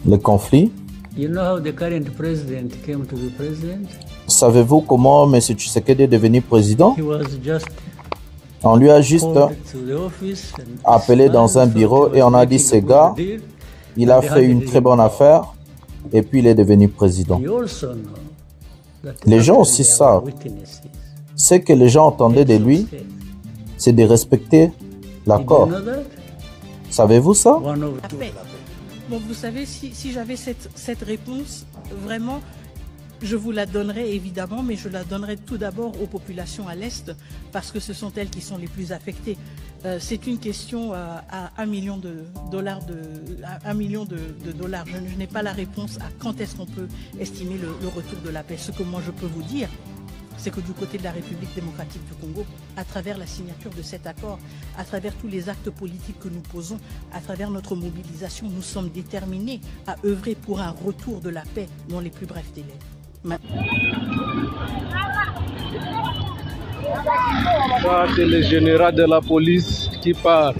Les conflits? Savez-vous comment M. Tshisekedi est devenu président? On lui a juste appelé dans un bureau et on a dit, ce gars, il a fait une très bonne affaire et puis il est devenu président. Les gens aussi savent. Ce que les gens entendaient de lui, c'est de respecter l'accord. Savez-vous ça? Bon, vous savez, si j'avais cette réponse, vraiment, je vous la donnerais évidemment, mais je la donnerais tout d'abord aux populations à l'Est, parce que ce sont elles qui sont les plus affectées. C'est une question à $1 million Je n'ai pas la réponse à quand est-ce qu'on peut estimer le retour de la paix. Ce que moi je peux vous dire, c'est que du côté de la République démocratique du Congo, à travers la signature de cet accord, à travers tous les actes politiques que nous posons, à travers notre mobilisation, nous sommes déterminés à œuvrer pour un retour de la paix dans les plus brefs délais. Ça, c'est le général de la police qui part.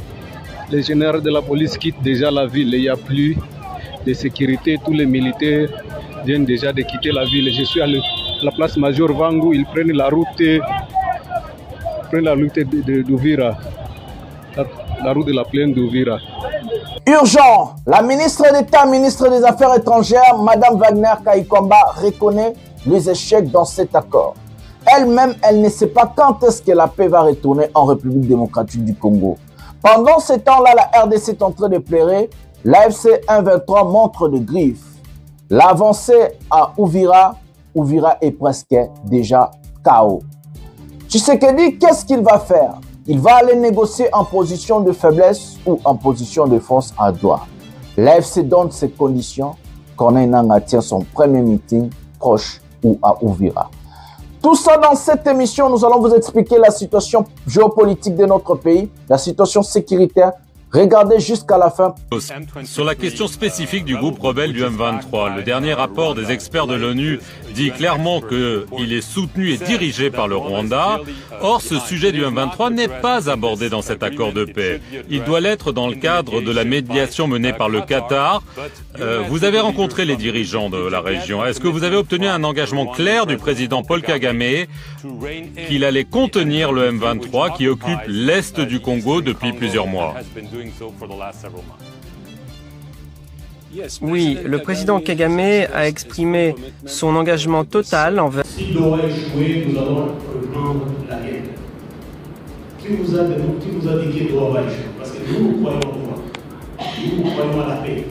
Le général de la police quitte déjà la ville. Il n'y a plus de sécurité. Tous les militaires viennent déjà de quitter la ville. Je suis à la place Major Vangu. Ils prennent la route d'Uvira. La route de la plaine d'Uvira. Urgent! La ministre d'État, ministre des Affaires étrangères, Mme Wagner Kaikwamba, reconnaît les échecs dans cet accord. Elle-même, elle ne sait pas quand est-ce que la paix va retourner en République démocratique du Congo. Pendant ce temps-là, la RDC est en train de pleurer. L'AFC 123 montre de griffes. L'avancée à Uvira est presque déjà KO. Tshisekedi, qu'est-ce qu'il va faire? Il va aller négocier en position de faiblesse ou en position de force à droite. L'AFC donne ses conditions. Corneille Nangaa tient son premier meeting proche ou à Uvira. Tout ça dans cette émission, nous allons vous expliquer la situation géopolitique de notre pays, la situation sécuritaire. Regardez jusqu'à la fin. Sur la question spécifique du groupe rebelle du M23, le dernier rapport des experts de l'ONU dit clairement qu'il est soutenu et dirigé par le Rwanda. Or, ce sujet du M23 n'est pas abordé dans cet accord de paix. Il doit l'être dans le cadre de la médiation menée par le Qatar. Vous avez rencontré les dirigeants de la région. Est-ce que vous avez obtenu un engagement clair du président Paul Kagame qu'il allait contenir le M23 qui occupe l'est du Congo depuis plusieurs mois? Oui, le président Kagame a exprimé son engagement total envers... S'il doit échouer, nous allons reprendre la guerre. Qui vous a dit qu'il doit échouer? Parce que nous croyons en quoi? Nous croyons à la paix.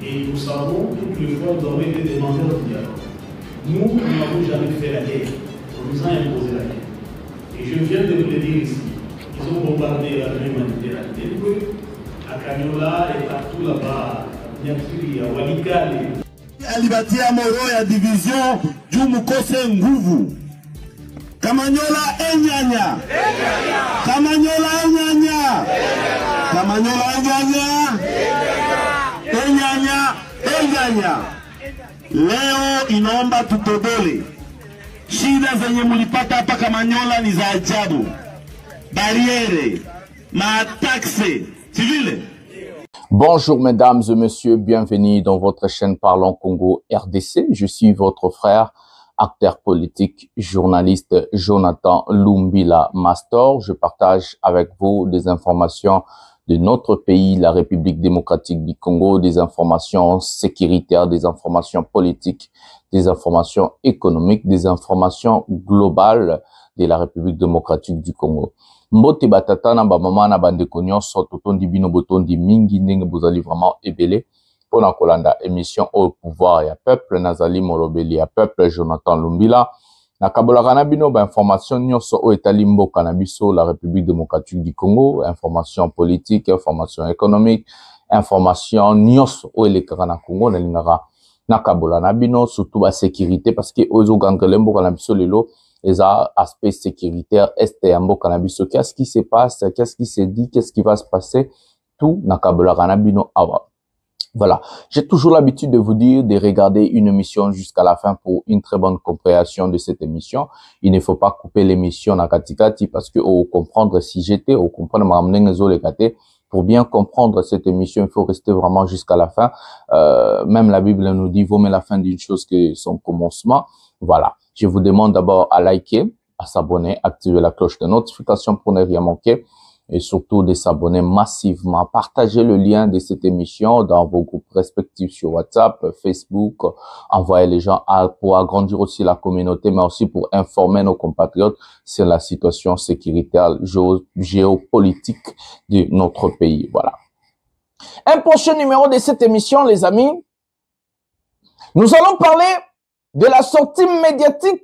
Et nous savons, toutes les fois, nous avons été demandeurs de dialogue. Nous n'avons jamais fait la guerre. On nous a imposé la guerre. Et je viens de vous le dire ici. Ils ont bombardé la région humanitaire à Kanyola et partout là-bas. Nyakiri, à Walikale. Alibatia moro ya division juu mukose nguvu. Kamanyola enyanya. Kamanyola enyanya. Kamanyola enyanya. Enyanya. Leo inaomba tutobole. Shida zenye mulipata hapa Kamanyola ni za ajabu. Barriere, mataxe, civile. Bonjour mesdames et messieurs, bienvenue dans votre chaîne Parlons Congo RDC. Je suis votre frère, acteur politique, journaliste Jonathan Lumbila Mastor. Je partage avec vous des informations de notre pays, la République démocratique du Congo, des informations sécuritaires, des informations politiques, des informations économiques, des informations globales de la République démocratique du Congo. Mbote batata na ba mama na bandeko nyonso totondi bino botondi mingi ndenge bozali vraiment ebele pona kolanda émission au pouvoir ya peuple nazali molobeli ya peuple Jonathan Lumbila na kabolaka na bino ba information nyonso o etali mboka na biso la République démocratique du Congo, information politique, information économique, information nyonso o elekaka na Congo na lingaka na kabola na bino surtout ba sécurité parce que ozo gangele mboka na biso lelo les aspects sécuritaires, qu'est-ce qui se passe, qu'est-ce qui se dit, qu'est-ce qui va se passer, tout n'a qu'à Kanabino avant. Voilà. J'ai toujours l'habitude de vous dire de regarder une émission jusqu'à la fin pour une très bonne compréhension de cette émission. Il ne faut pas couper l'émission na katikati parce que au comprendre si j'étais, au comprendre ma les pour pour bien comprendre cette émission, il faut rester vraiment jusqu'à la fin. Même la Bible nous dit, vaut mieux la fin d'une chose que son commencement. Voilà. Je vous demande d'abord à liker, à s'abonner, activer la cloche de notification pour ne rien manquer. Et surtout de s'abonner massivement. Partagez le lien de cette émission dans vos groupes respectifs sur WhatsApp, Facebook. Envoyez les gens pour agrandir aussi la communauté, mais aussi pour informer nos compatriotes sur la situation sécuritaire, géopolitique de notre pays. Voilà. Un prochain numéro de cette émission, les amis. Nous allons parler de la sortie médiatique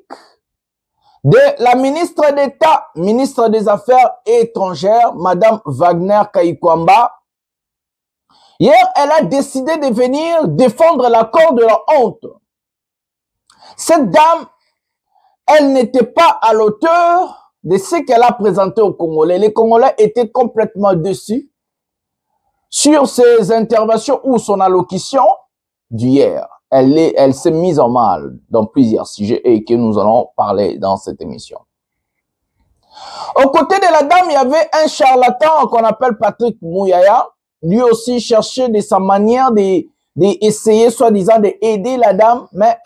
de la ministre d'État, ministre des Affaires étrangères, Madame Wagner Kayikwamba. Hier, elle a décidé de venir défendre l'accord de la honte. Cette dame, elle n'était pas à l'auteur de ce qu'elle a présenté aux Congolais. Les Congolais étaient complètement déçus sur ses interventions ou son allocution d'hier. Elle s'est mise en mal dans plusieurs sujets et que nous allons parler dans cette émission. Aux côtés de la dame, il y avait un charlatan qu'on appelle Patrick Mouyaya. Lui aussi cherchait de sa manière d'essayer, soi-disant, d'aider la dame, mais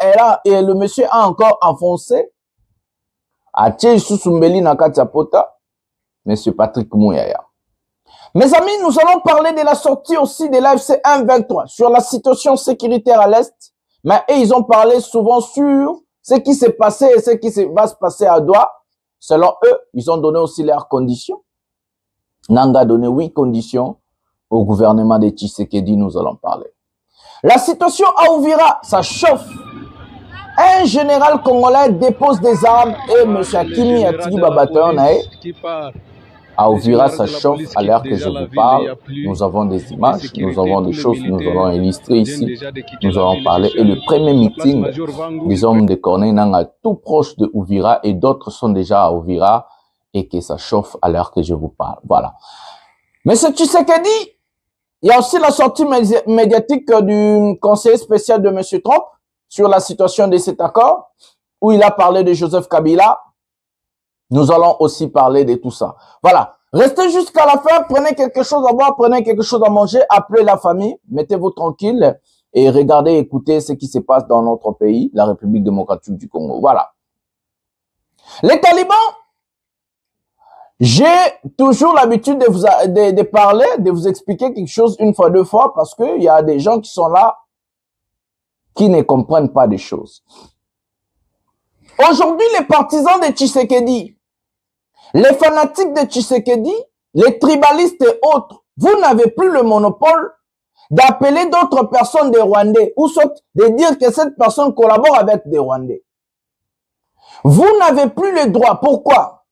le monsieur a encore enfoncé. Monsieur Patrick Mouyaya. Mes amis, nous allons parler de la sortie aussi de l'AFC 1-23 sur la situation sécuritaire à l'Est. Mais ils ont parlé souvent sur ce qui s'est passé et ce qui va se passer à Douala. Selon eux, ils ont donné aussi leurs conditions. Nanga a donné 8 conditions au gouvernement de Tshisekedi, nous allons parler. La situation à Uvira, ça chauffe. Un général congolais dépose des armes et M. Akimi Atigi Babatonae. À Uvira, ça chauffe à l'heure que je vous parle. Nous avons des images, nous avons des choses, nous allons illustrer ici. Nous allons parler. Et le premier meeting des hommes de Corneille Nanga tout proche de Uvira et d'autres sont déjà à Uvira et que ça chauffe à l'heure que je vous parle. Voilà. Mais ce Tshisekedi, il y a aussi la sortie médiatique du conseiller spécial de M. Trump sur la situation de cet accord où il a parlé de Joseph Kabila. Nous allons aussi parler de tout ça. Voilà. Restez jusqu'à la fin. Prenez quelque chose à boire, prenez quelque chose à manger. Appelez la famille. Mettez-vous tranquille et regardez, écoutez ce qui se passe dans notre pays, la République démocratique du Congo. Voilà. Les talibans, j'ai toujours l'habitude de parler, de vous expliquer quelque chose une fois, deux fois, parce qu'il y a des gens qui sont là qui ne comprennent pas des choses. Aujourd'hui, les partisans de Tshisekedi, les fanatiques de Tshisekedi, les tribalistes et autres, vous n'avez plus le monopole d'appeler d'autres personnes des Rwandais ou soit de dire que cette personne collabore avec des Rwandais. Vous n'avez plus le droit. Pourquoi?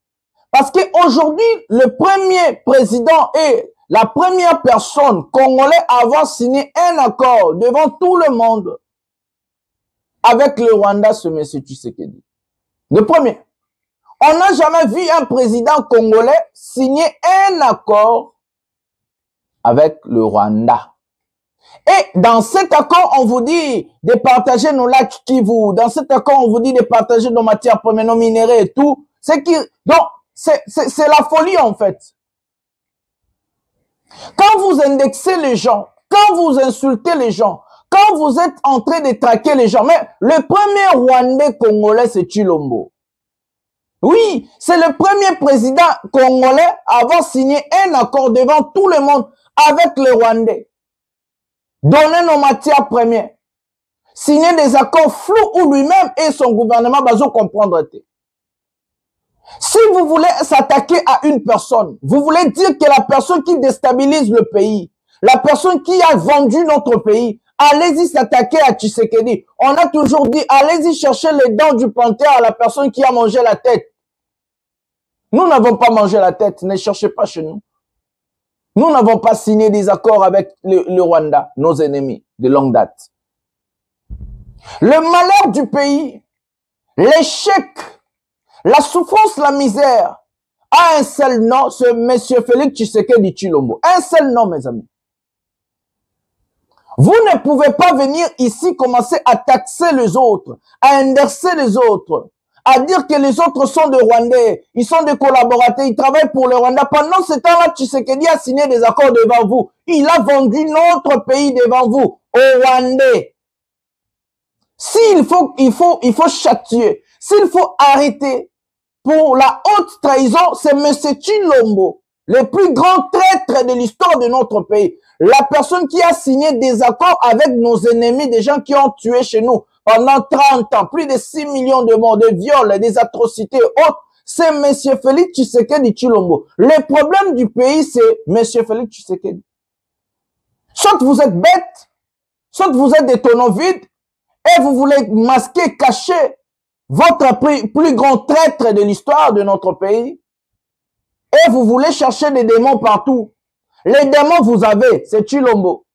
Parce qu'aujourd'hui, le premier président et la première personne congolaise à avoir signé un accord devant tout le monde avec le Rwanda, ce monsieur Tshisekedi. Le premier. On n'a jamais vu un président congolais signer un accord avec le Rwanda. Et dans cet accord, on vous dit de partager nos lacs Kivu. Dans cet accord, on vous dit de partager nos matières premières, nos minéraux et tout. Donc, c'est la folie en fait. Quand vous indexez les gens, quand vous insultez les gens, quand vous êtes en train de traquer les gens, mais le premier Rwandais congolais, c'est Chilombo. Oui, c'est le premier président congolais à avoir signé un accord devant tout le monde avec les Rwandais. Donner nos matières premières. Signer des accords flous où lui-même et son gouvernement va comprendre. Si vous voulez s'attaquer à une personne, vous voulez dire que la personne qui déstabilise le pays, la personne qui a vendu notre pays, allez-y s'attaquer à Tshisekedi. On a toujours dit, allez-y chercher les dents du panthère à la personne qui a mangé la tête. Nous n'avons pas mangé la tête, ne cherchez pas chez nous. Nous n'avons pas signé des accords avec le Rwanda, nos ennemis de longue date. Le malheur du pays, l'échec, la souffrance, la misère, a un seul nom, c'est monsieur Félix Tshisekedi Tshilombo. Un seul nom, mes amis. Vous ne pouvez pas venir ici commencer à taxer les autres, à indexer les autres, à dire que les autres sont des Rwandais, ils sont des collaborateurs, ils travaillent pour le Rwanda. Pendant ce temps-là, Tshisekedi a signé des accords devant vous. Il a vendu notre pays devant vous, aux Rwandais. S'il faut, il faut châtier. S'il faut arrêter pour la haute trahison, c'est M. Tshilombo, le plus grand traître de l'histoire de notre pays. La personne qui a signé des accords avec nos ennemis, des gens qui ont tué chez nous pendant 30 ans, plus de 6 millions de morts, de viols, des atrocités autres, c'est M. Félix Tshisekedi Tshilombo. Le problème du pays, c'est M. Félix Tshisekedi. Soit vous êtes bête, soit vous êtes des tonneaux vides, et vous voulez masquer, cacher votre plus grand traître de l'histoire de notre pays, et vous voulez chercher des démons partout. Les démons, vous avez, c'est Tshilombo.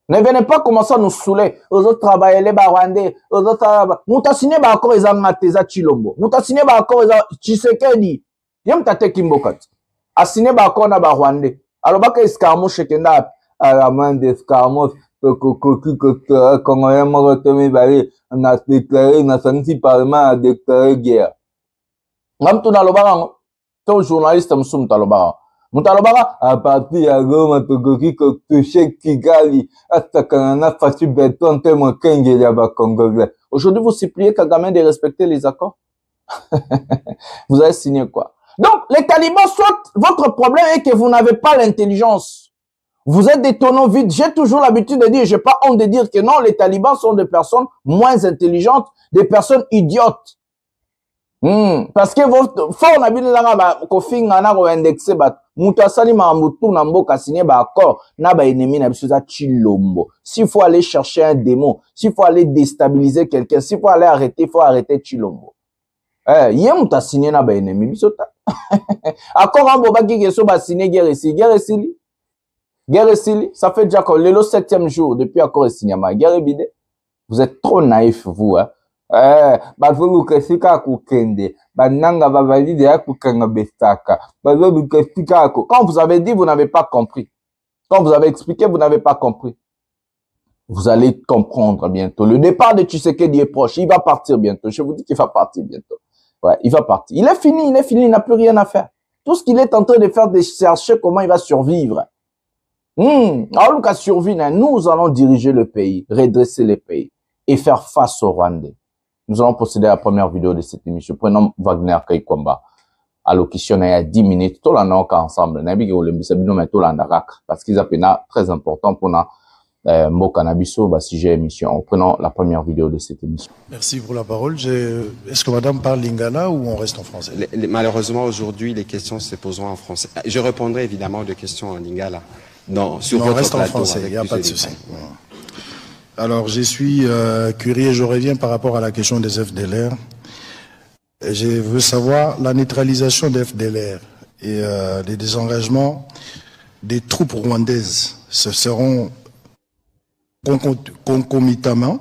Ne venez pas commencer à nous saouler. Aux autres travailleurs, les Rwandais, aux autres travailleurs. Moutassine ba encore ils ont mateza Tshilombo. Moutassine ba encore ils ont Tshisekedi. Yem tate kimbokat. Assine ba encore na ba Rwandais. Alors ba ka escarmouche kenda à main d'escarmouche. Quand on a retenu bali, on a déclaré, on a senti parlement a déclaré guerre. Même tout dans le baran. Ton journaliste m'soum dans le baran. Moutalobara, à partir à Goma, Togoki, Kotuche, Kigali, hasta Kanana, Fasu Beton, Temo Kenge, Yaba Congolais. Aujourd'hui, vous suppliez Kagame de respecter les accords? Vous avez signé quoi? Donc, les talibans, soit votre problème est que vous n'avez pas l'intelligence. Vous êtes des tonneaux vides. J'ai toujours l'habitude de dire, j'ai pas honte de dire que non, les talibans sont des personnes moins intelligentes, des personnes idiotes. Parce que votre fort n'habite là ba kofi ngana ko indexer ba mutu asali ma mutu na mboka signé ba accord na ba ennemi na biso za Tshilombo. S'il faut aller chercher un démon, s'il faut aller déstabiliser quelqu'un, s'il faut aller arrêter, il faut arrêter Tshilombo. Yé mutu signé na ba ennemi biso ta. Accord en boba ki keso ba signé guerre ici, ça fait déjà le 7e jour depuis accord signé ma guerre bidé. Vous êtes trop naïf vous hein. Quand vous avez dit, vous n'avez pas compris. Quand vous avez expliqué, vous n'avez pas compris. Vous allez comprendre bientôt. Le départ de Tshisekedi est proche. Il va partir bientôt. Je vous dis qu'il va partir bientôt. Ouais, il va partir. Il est fini, il n'a plus rien à faire. Tout ce qu'il est en train de faire, de chercher comment il va survivre. Alors, qu'à survivre, nous allons diriger le pays, redresser le pays et faire face aux Rwandais. Nous allons procéder à la première vidéo de cette émission. Prenons Wagner Kaikwamba. Allocution il y a 10 minutes. Tout le monde ensemble. Parce qu'ils appellent très important pour nous. Mokanabiso, sujet émission. Prenons la première vidéo de cette émission. Merci pour la parole. Est-ce que madame parle lingala ou on reste en français? Malheureusement, aujourd'hui, les questions se poseront en français. Je répondrai évidemment aux questions en lingala. Sur votre on reste plateau, en français, il n'y a pas de souci. Alors, je suis curieux, je reviens par rapport à la question des FDLR. Je veux savoir la neutralisation des FDLR et les désengagements des troupes rwandaises. Ce seront concomitamment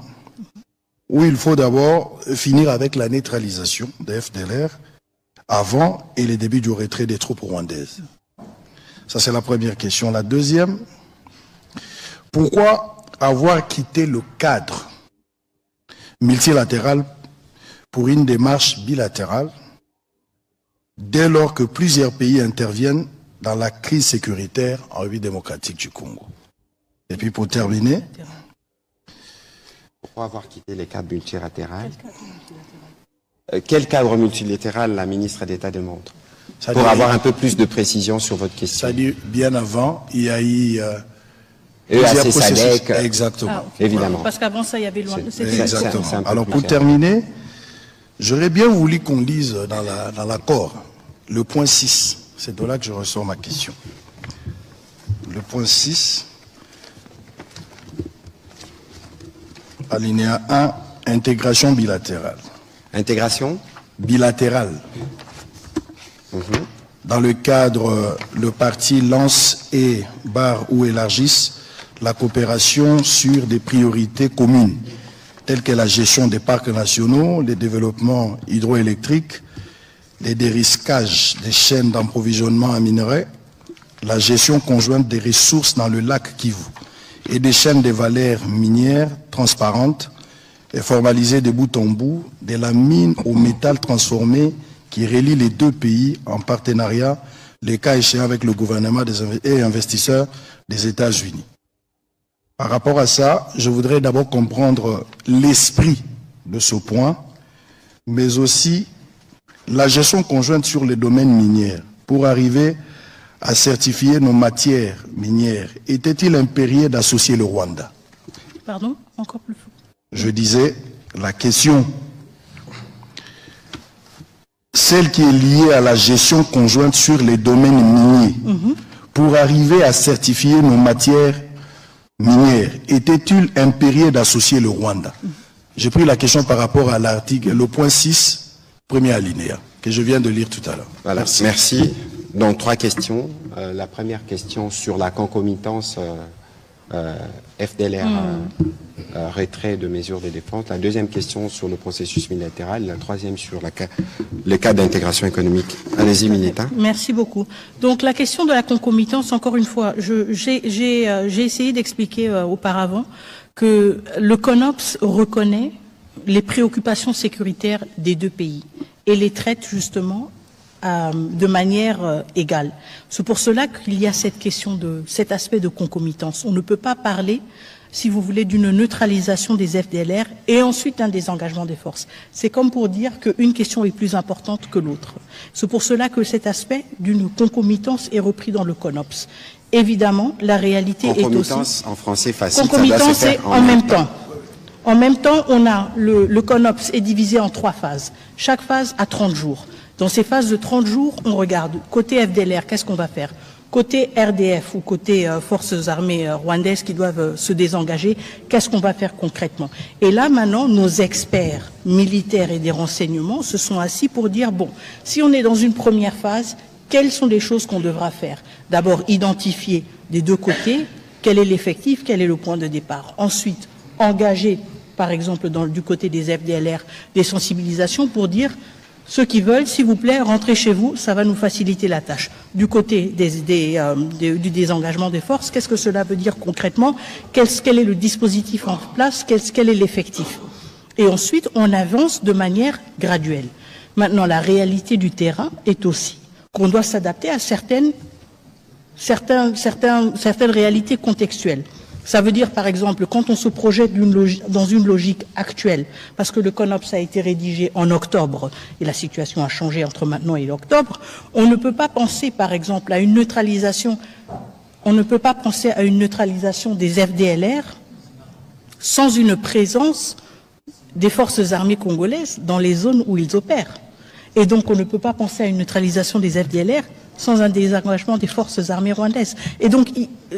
ou il faut d'abord finir avec la neutralisation des FDLR avant et le début du retrait des troupes rwandaises. Ça, c'est la première question. La deuxième, pourquoi avoir quitté le cadre multilatéral pour une démarche bilatérale dès lors que plusieurs pays interviennent dans la crise sécuritaire en République démocratique du Congo? Et puis pour terminer... Pourquoi avoir quitté les cadres multilatéraux? Quel cadre multilatéral la ministre d'État demande? Pour avoir un peu plus de précision sur votre question. C'est-à-dire, bien avant, il y a eu... EAC SADC, exactement. Évidemment. Parce qu'avant ça, il y avait loin. Exactement. Alors pour terminer, j'aurais bien voulu qu'on lise dans l'accord le point 6. C'est de là que je ressors ma question. Le point 6, alinéa 1, intégration bilatérale. Intégration bilatérale. Dans le cadre, le parti lance et barre ou élargisse la coopération sur des priorités communes, telles que la gestion des parcs nationaux, le développement hydroélectrique, les dérisquages des chaînes d'approvisionnement en minerais, la gestion conjointe des ressources dans le lac Kivu et des chaînes de valeurs minières transparentes, et formalisé de bout en bout de la mine au métal transformé qui relie les deux pays en partenariat, les cas échéants avec le gouvernement et investisseurs des États-Unis. Par rapport à ça, je voudrais d'abord comprendre l'esprit de ce point, mais aussi la gestion conjointe sur les domaines miniers pour arriver à certifier nos matières minières. Était-il impérieux d'associer le Rwanda? Pardon? Encore plus fort. Je disais, la question, celle qui est liée à la gestion conjointe sur les domaines miniers, pour arriver à certifier nos matières minières, était-il impérieux d'associer le Rwanda? J'ai pris la question par rapport à l'article, le point 6, premier alinéa, que je viens de lire tout à l'heure. Voilà, merci. Donc, 3 questions. La première question sur la concomitance FDLR, retrait de mesures de défense. La deuxième question sur le processus bilatéral. La troisième sur le cas d'intégration économique. Allez-y, Mineta. Merci beaucoup. Donc, la question de la concomitance, encore une fois, j'ai essayé d'expliquer auparavant que le CONOPS reconnaît les préoccupations sécuritaires des deux pays et les traite justement de manière égale. C'est pour cela qu'il y a cette question cet aspect de concomitance. On ne peut pas parler, si vous voulez, d'une neutralisation des FDLR et ensuite un désengagement des forces. C'est comme pour dire qu'une question est plus importante que l'autre. C'est pour cela que cet aspect d'une concomitance est repris dans le CONOPS. Évidemment, la réalité est aussi... Concomitance en français facile, concomitance, c'est en même temps. En même temps, on a le CONOPS est divisé en 3 phases. Chaque phase a 30 jours. Dans ces phases de 30 jours, on regarde côté FDLR, qu'est-ce qu'on va faire? Côté RDF ou côté forces armées rwandaises qui doivent se désengager, qu'est-ce qu'on va faire concrètement? Et là, maintenant, nos experts militaires et des renseignements se sont assis pour dire, bon, si on est dans une première phase, quelles sont les choses qu'on devra faire? D'abord, identifier des deux côtés, quel est l'effectif, quel est le point de départ. Ensuite, engager, par exemple, du côté des FDLR, des sensibilisations pour dire, ceux qui veulent, s'il vous plaît, rentrez chez vous, ça va nous faciliter la tâche. Du côté du désengagement des forces, qu'est-ce que cela veut dire concrètement? Quel est le dispositif en place? Quel est l'effectif? Et ensuite, on avance de manière graduelle. Maintenant, la réalité du terrain est aussi qu'on doit s'adapter à certaines réalités contextuelles. Ça veut dire, par exemple, quand on se projette dans une logique actuelle, parce que le CONOPS a été rédigé en octobre, et la situation a changé entre maintenant et octobre, on ne peut pas penser, par exemple, à une neutralisation, des FDLR sans une présence des forces armées congolaises dans les zones où ils opèrent. Et donc, on ne peut pas penser à une neutralisation des FDLR sans un désengagement des forces armées rwandaises. Et donc,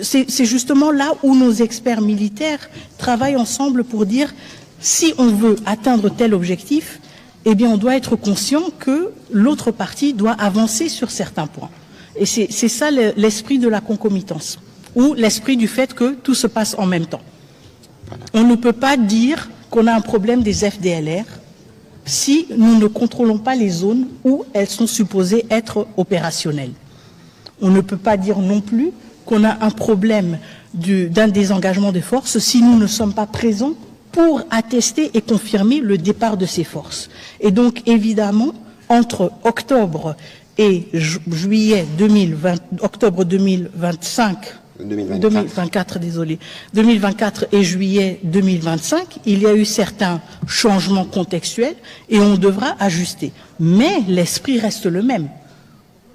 c'est justement là où nos experts militaires travaillent ensemble pour dire, si on veut atteindre tel objectif, eh bien, on doit être conscient que l'autre partie doit avancer sur certains points. Et c'est ça l'esprit de la concomitance, ou l'esprit du fait que tout se passe en même temps. On ne peut pas dire qu'on a un problème des FDLR si nous ne contrôlons pas les zones où elles sont supposées être opérationnelles. On ne peut pas dire non plus qu'on a un problème d'un désengagement des forces si nous ne sommes pas présents pour attester et confirmer le départ de ces forces. Et donc, évidemment, entre octobre et juillet 2024 et juillet 2025, il y a eu certains changements contextuels et on devra ajuster. Mais l'esprit reste le même.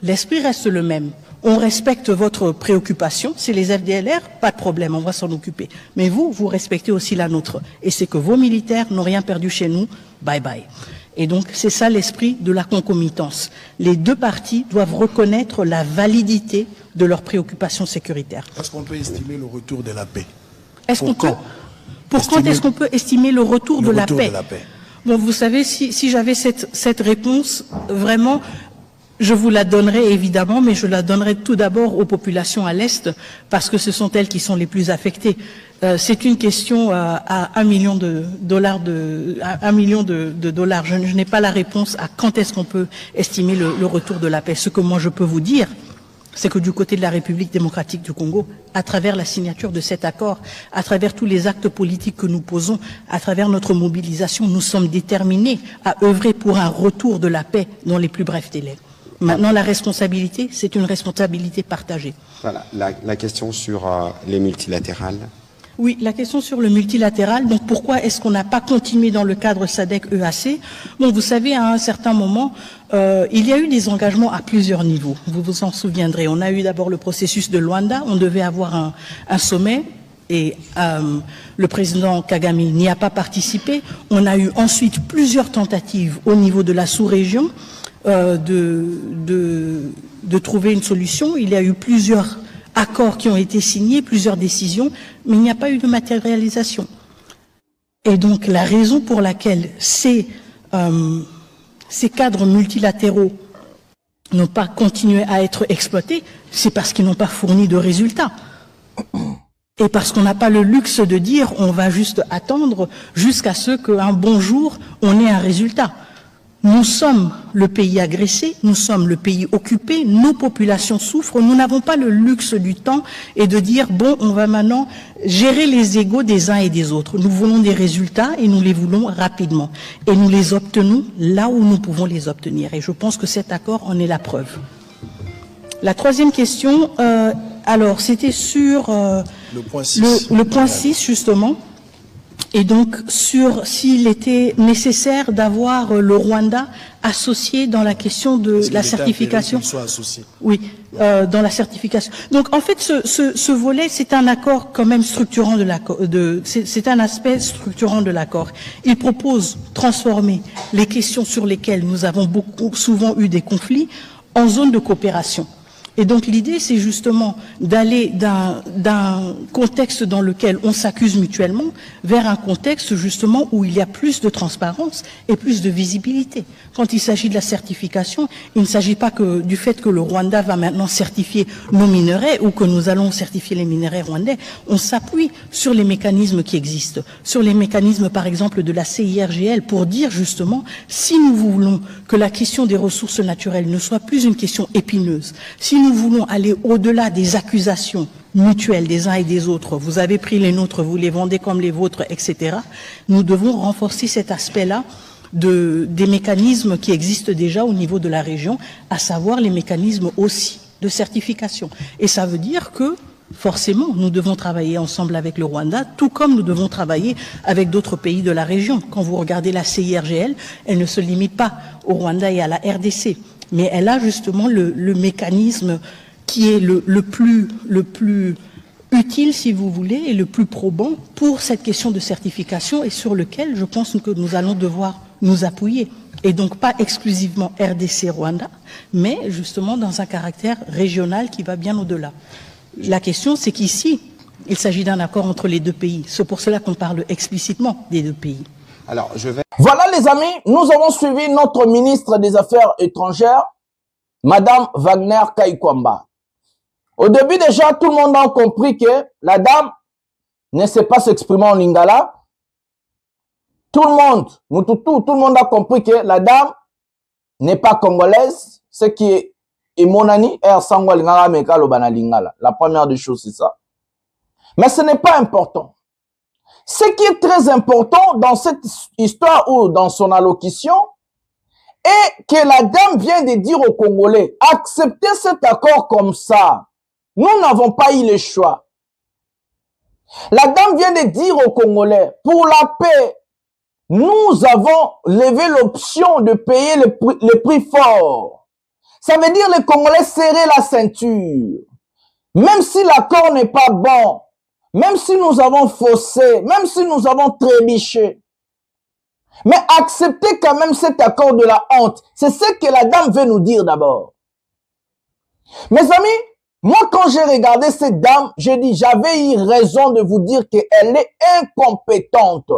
L'esprit reste le même. On respecte votre préoccupation, c'est les FDLR, pas de problème, on va s'en occuper. Mais vous respectez aussi la nôtre. Et c'est que vos militaires n'ont rien perdu chez nous, bye bye. Et donc, c'est ça l'esprit de la concomitance. Les deux parties doivent reconnaître la validité de leurs préoccupations sécuritaires. Est-ce qu'on peut estimer le retour de la paix? Pour quand est-ce qu'on peut estimer le retour de la paix? Bon, vous savez, si j'avais cette réponse, vraiment, je vous la donnerai évidemment, mais je la donnerai tout d'abord aux populations à l'Est, parce que ce sont elles qui sont les plus affectées. C'est une question à $1 million de dollars. Je n'ai pas la réponse à quand est-ce qu'on peut estimer le retour de la paix. Ce que moi je peux vous dire, c'est que du côté de la République démocratique du Congo, à travers la signature de cet accord, à travers tous les actes politiques que nous posons, à travers notre mobilisation, nous sommes déterminés à œuvrer pour un retour de la paix dans les plus brefs délais. Maintenant, la responsabilité, c'est une responsabilité partagée. Voilà, la question sur les multilatérales. Oui, la question sur le multilatéral, donc pourquoi est-ce qu'on n'a pas continué dans le cadre SADC-EAC? Bon, vous savez, à un certain moment, il y a eu des engagements à plusieurs niveaux. Vous vous en souviendrez. On a eu d'abord le processus de Luanda, on devait avoir un sommet, et le président Kagame n'y a pas participé. On a eu ensuite plusieurs tentatives au niveau de la sous-région de trouver une solution. Il y a eu plusieurs accords qui ont été signés, plusieurs décisions, mais il n'y a pas eu de matérialisation. Et donc la raison pour laquelle ces cadres multilatéraux n'ont pas continué à être exploités, c'est parce qu'ils n'ont pas fourni de résultats. Et parce qu'on n'a pas le luxe de dire on va juste attendre jusqu'à ce qu'un bon jour on ait un résultat. Nous sommes le pays agressé, nous sommes le pays occupé, nos populations souffrent, nous n'avons pas le luxe du temps et de dire bon, on va maintenant gérer les égos des uns et des autres. Nous voulons des résultats et nous les voulons rapidement. Et nous les obtenons là où nous pouvons les obtenir. Et je pense que cet accord en est la preuve. La troisième question, alors c'était sur le point 6. Le point 6 justement. Et donc, sur s'il était nécessaire d'avoir le Rwanda associé dans la question de la certification. Oui, dans la certification. Donc, en fait, ce volet, c'est un accord quand même structurant de l'accord. C'est un aspect structurant de l'accord. Il propose transformer les questions sur lesquelles nous avons souvent eu des conflits en zone de coopération. Et donc l'idée, c'est justement d'aller d'un contexte dans lequel on s'accuse mutuellement vers un contexte justement où il y a plus de transparence et plus de visibilité. Quand il s'agit de la certification, il ne s'agit pas que du fait que le Rwanda va maintenant certifier nos minerais ou que nous allons certifier les minerais rwandais. On s'appuie sur les mécanismes qui existent, sur les mécanismes par exemple de la CIRGL pour dire justement si nous voulons que la question des ressources naturelles ne soit plus une question épineuse, si nous voulons aller au-delà des accusations mutuelles des uns et des autres, vous avez pris les nôtres, vous les vendez comme les vôtres, etc., nous devons renforcer cet aspect-là des mécanismes qui existent déjà au niveau de la région, à savoir les mécanismes aussi de certification. Et ça veut dire que, forcément, nous devons travailler ensemble avec le Rwanda, tout comme nous devons travailler avec d'autres pays de la région. Quand vous regardez la CIRGL, elle ne se limite pas au Rwanda et à la RDC, mais elle a justement le mécanisme qui est le plus utile, si vous voulez, et le plus probant pour cette question de certification et sur lequel je pense que nous allons devoir nous appuyer. Et donc pas exclusivement RDC-Rwanda, mais justement dans un caractère régional qui va bien au-delà. La question, c'est qu'ici, il s'agit d'un accord entre les deux pays. C'est pour cela qu'on parle explicitement des deux pays. Alors, Voilà les amis, nous avons suivi notre ministre des Affaires étrangères, Madame Wagner Kaikwamba. Au début déjà, tout le monde a compris que la dame ne sait pas s'exprimer en lingala. Tout le monde a compris que la dame n'est pas congolaise, ce qui est monani et sangwa lingala meka lobana lingala. La première des choses, c'est ça. Mais ce n'est pas important. Ce qui est très important dans cette histoire ou dans son allocution est que la dame vient de dire aux Congolais, acceptez cet accord comme ça. Nous n'avons pas eu le choix. La dame vient de dire aux Congolais, pour la paix, nous avons levé l'option de payer le prix fort. Ça veut dire les Congolais serrer la ceinture. Même si l'accord n'est pas bon, même si nous avons faussé, même si nous avons trébuché. Mais acceptez quand même cet accord de la honte. C'est ce que la dame veut nous dire d'abord. Mes amis, moi quand j'ai regardé cette dame, j'ai dit j'avais eu raison de vous dire qu'elle est incompétente.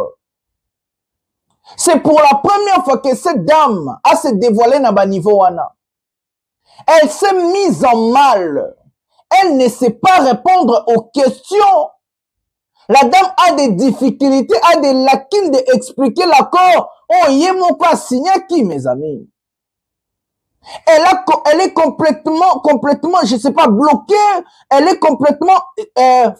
C'est pour la première fois que cette dame a se dévoilé dans le niveau wana. Elle s'est mise en mal. Elle ne sait pas répondre aux questions. La dame a des difficultés, a des lacunes d'expliquer l'accord. Oh, il y a mon pas signé qui, mes amis? Elle est complètement, je sais pas, bloquée. Elle est complètement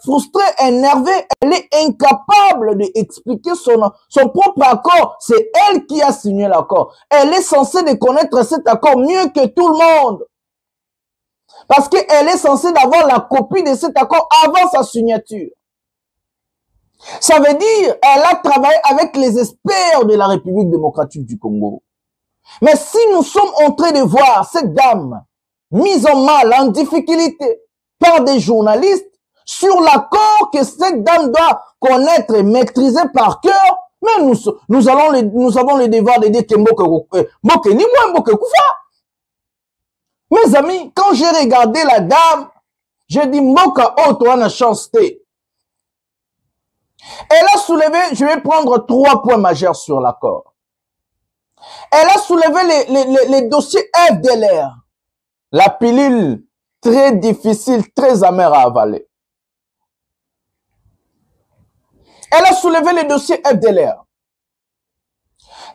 frustrée, énervée. Elle est incapable d'expliquer son propre accord. C'est elle qui a signé l'accord. Elle est censée de connaître cet accord mieux que tout le monde. Parce qu'elle est censée d'avoir la copie de cet accord avant sa signature. Ça veut dire, elle a travaillé avec les experts de la République démocratique du Congo. Mais si nous sommes en train de voir cette dame mise en mal, en difficulté par des journalistes sur l'accord que cette dame doit connaître et maîtriser par cœur, mais nous avons le devoir de dire que Mboke ni moi Mboke Koufa. Mes amis, quand j'ai regardé la dame, j'ai dit Mboka Oto a chance. Elle a soulevé, je vais prendre 3 points majeurs sur l'accord. Elle a soulevé les dossiers FDLR. La pilule très difficile, très amère à avaler. Elle a soulevé les dossiers FDLR.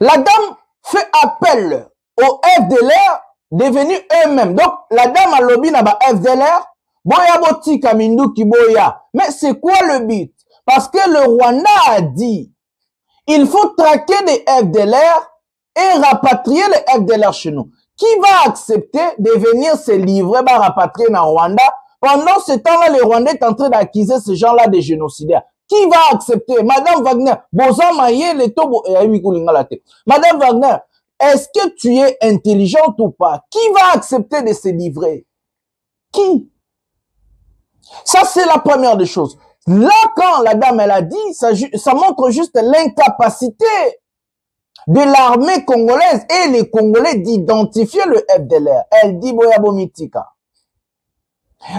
La dame fait appel aux FDLR devenus eux-mêmes. Donc, la dame a lobby na ba FDLR. Boya boti kamindu kiboya. Mais c'est quoi le but? Parce que le Rwanda a dit, il faut traquer des FDLR et rapatrier les FDLR chez nous. Qui va accepter de venir se livrer, rapatrier dans Rwanda? Pendant ce temps-là, le Rwandais est en train d'accuser ces gens-là des génocidaires. Qui va accepter? Madame Wagner, Madame Wagner, est-ce que tu es intelligente ou pas? Qui va accepter de se livrer? Qui? Ça, c'est la première des choses. Là, quand la dame, elle a dit, ça montre juste l'incapacité de l'armée congolaise et les Congolais d'identifier le FDLR. Elle dit Boyabo Mitika.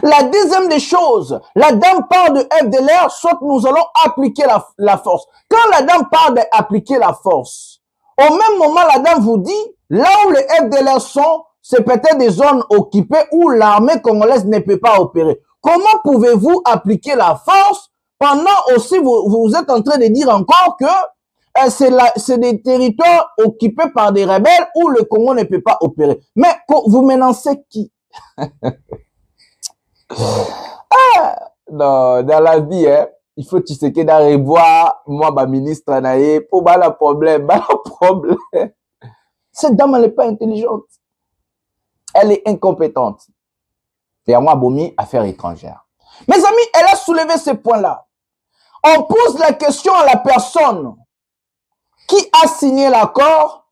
La deuxième des choses, la dame parle de FDLR, soit nous allons appliquer la force. Quand la dame parle d'appliquer la force, au même moment, la dame vous dit, là où les FDLR sont, c'est peut-être des zones occupées où l'armée congolaise ne peut pas opérer. Comment pouvez-vous appliquer la force pendant aussi vous êtes en train de dire encore que c'est des territoires occupés par des rebelles où le Congo ne peut pas opérer. Mais vous menacez qui? Non, dans la vie, il faut tu sais que d'aller voir moi, ma ministre, pour le problème, Cette dame, elle n'est pas intelligente. Elle est incompétente. Et à moi, Bomi, affaires étrangères. Mes amis, elle a soulevé ce point-là. On pose la question à la personne qui a signé l'accord.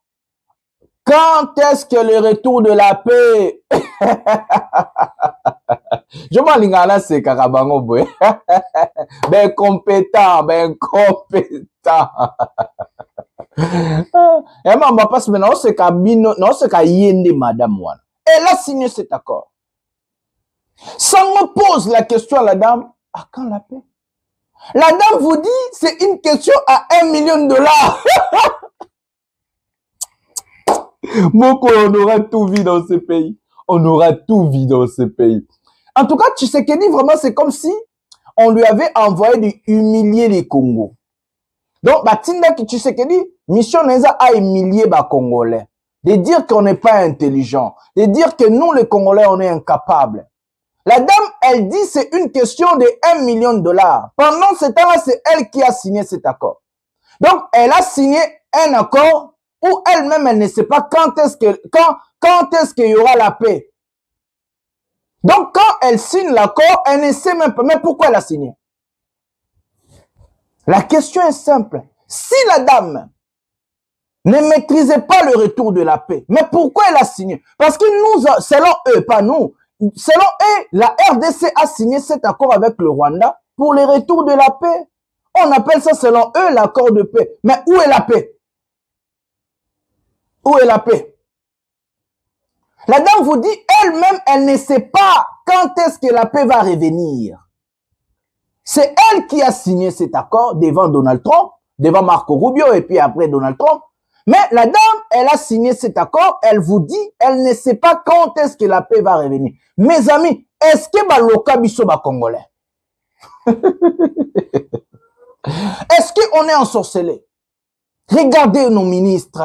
Quand est-ce que le retour de la paix? Je m'en lingala c'est Karabango boy. Ben compétent, ben compétent. Et moi, on passe maintenant, c'est Kabino, non, c'est Kayende madame Wana. Elle a signé cet accord. Ça me pose la question à la dame, à quand la paix? La dame vous dit, c'est une question à $1 million. Moko, on aura tout vu dans ce pays. On aura tout vu dans ce pays. En tout cas, Tshisekedi, vraiment, c'est comme si on lui avait envoyé d'humilier les Congos. Donc, Tinda Tshisekedi, mission Neza a humilié les Congolais. De dire qu'on n'est pas intelligent. De dire que nous, les Congolais, on est incapables. La dame, elle dit c'est une question de $1 million. Pendant ce temps-là, c'est elle qui a signé cet accord. Donc, elle a signé un accord où elle-même, elle ne sait pas quand est-ce qu'il y aura la paix. Donc, quand elle signe l'accord, elle ne sait même pas. Mais pourquoi elle a signé? La question est simple. Si la dame ne maîtrisait pas le retour de la paix, mais pourquoi elle a signé? Parce que nous, selon eux, pas nous, selon eux, la RDC a signé cet accord avec le Rwanda pour le retour de la paix. On appelle ça, selon eux, l'accord de paix. Mais où est la paix? Où est la paix? La dame vous dit, elle-même, elle ne sait pas quand est-ce que la paix va revenir. C'est elle qui a signé cet accord devant Donald Trump, devant Marco Rubio et puis après Donald Trump. Mais la dame, elle a signé cet accord, elle vous dit, elle ne sait pas quand est-ce que la paix va revenir. Mes amis, est-ce que Baloka Biso ba Congolais? Est-ce qu'on est ensorcelé? Regardez nos ministres.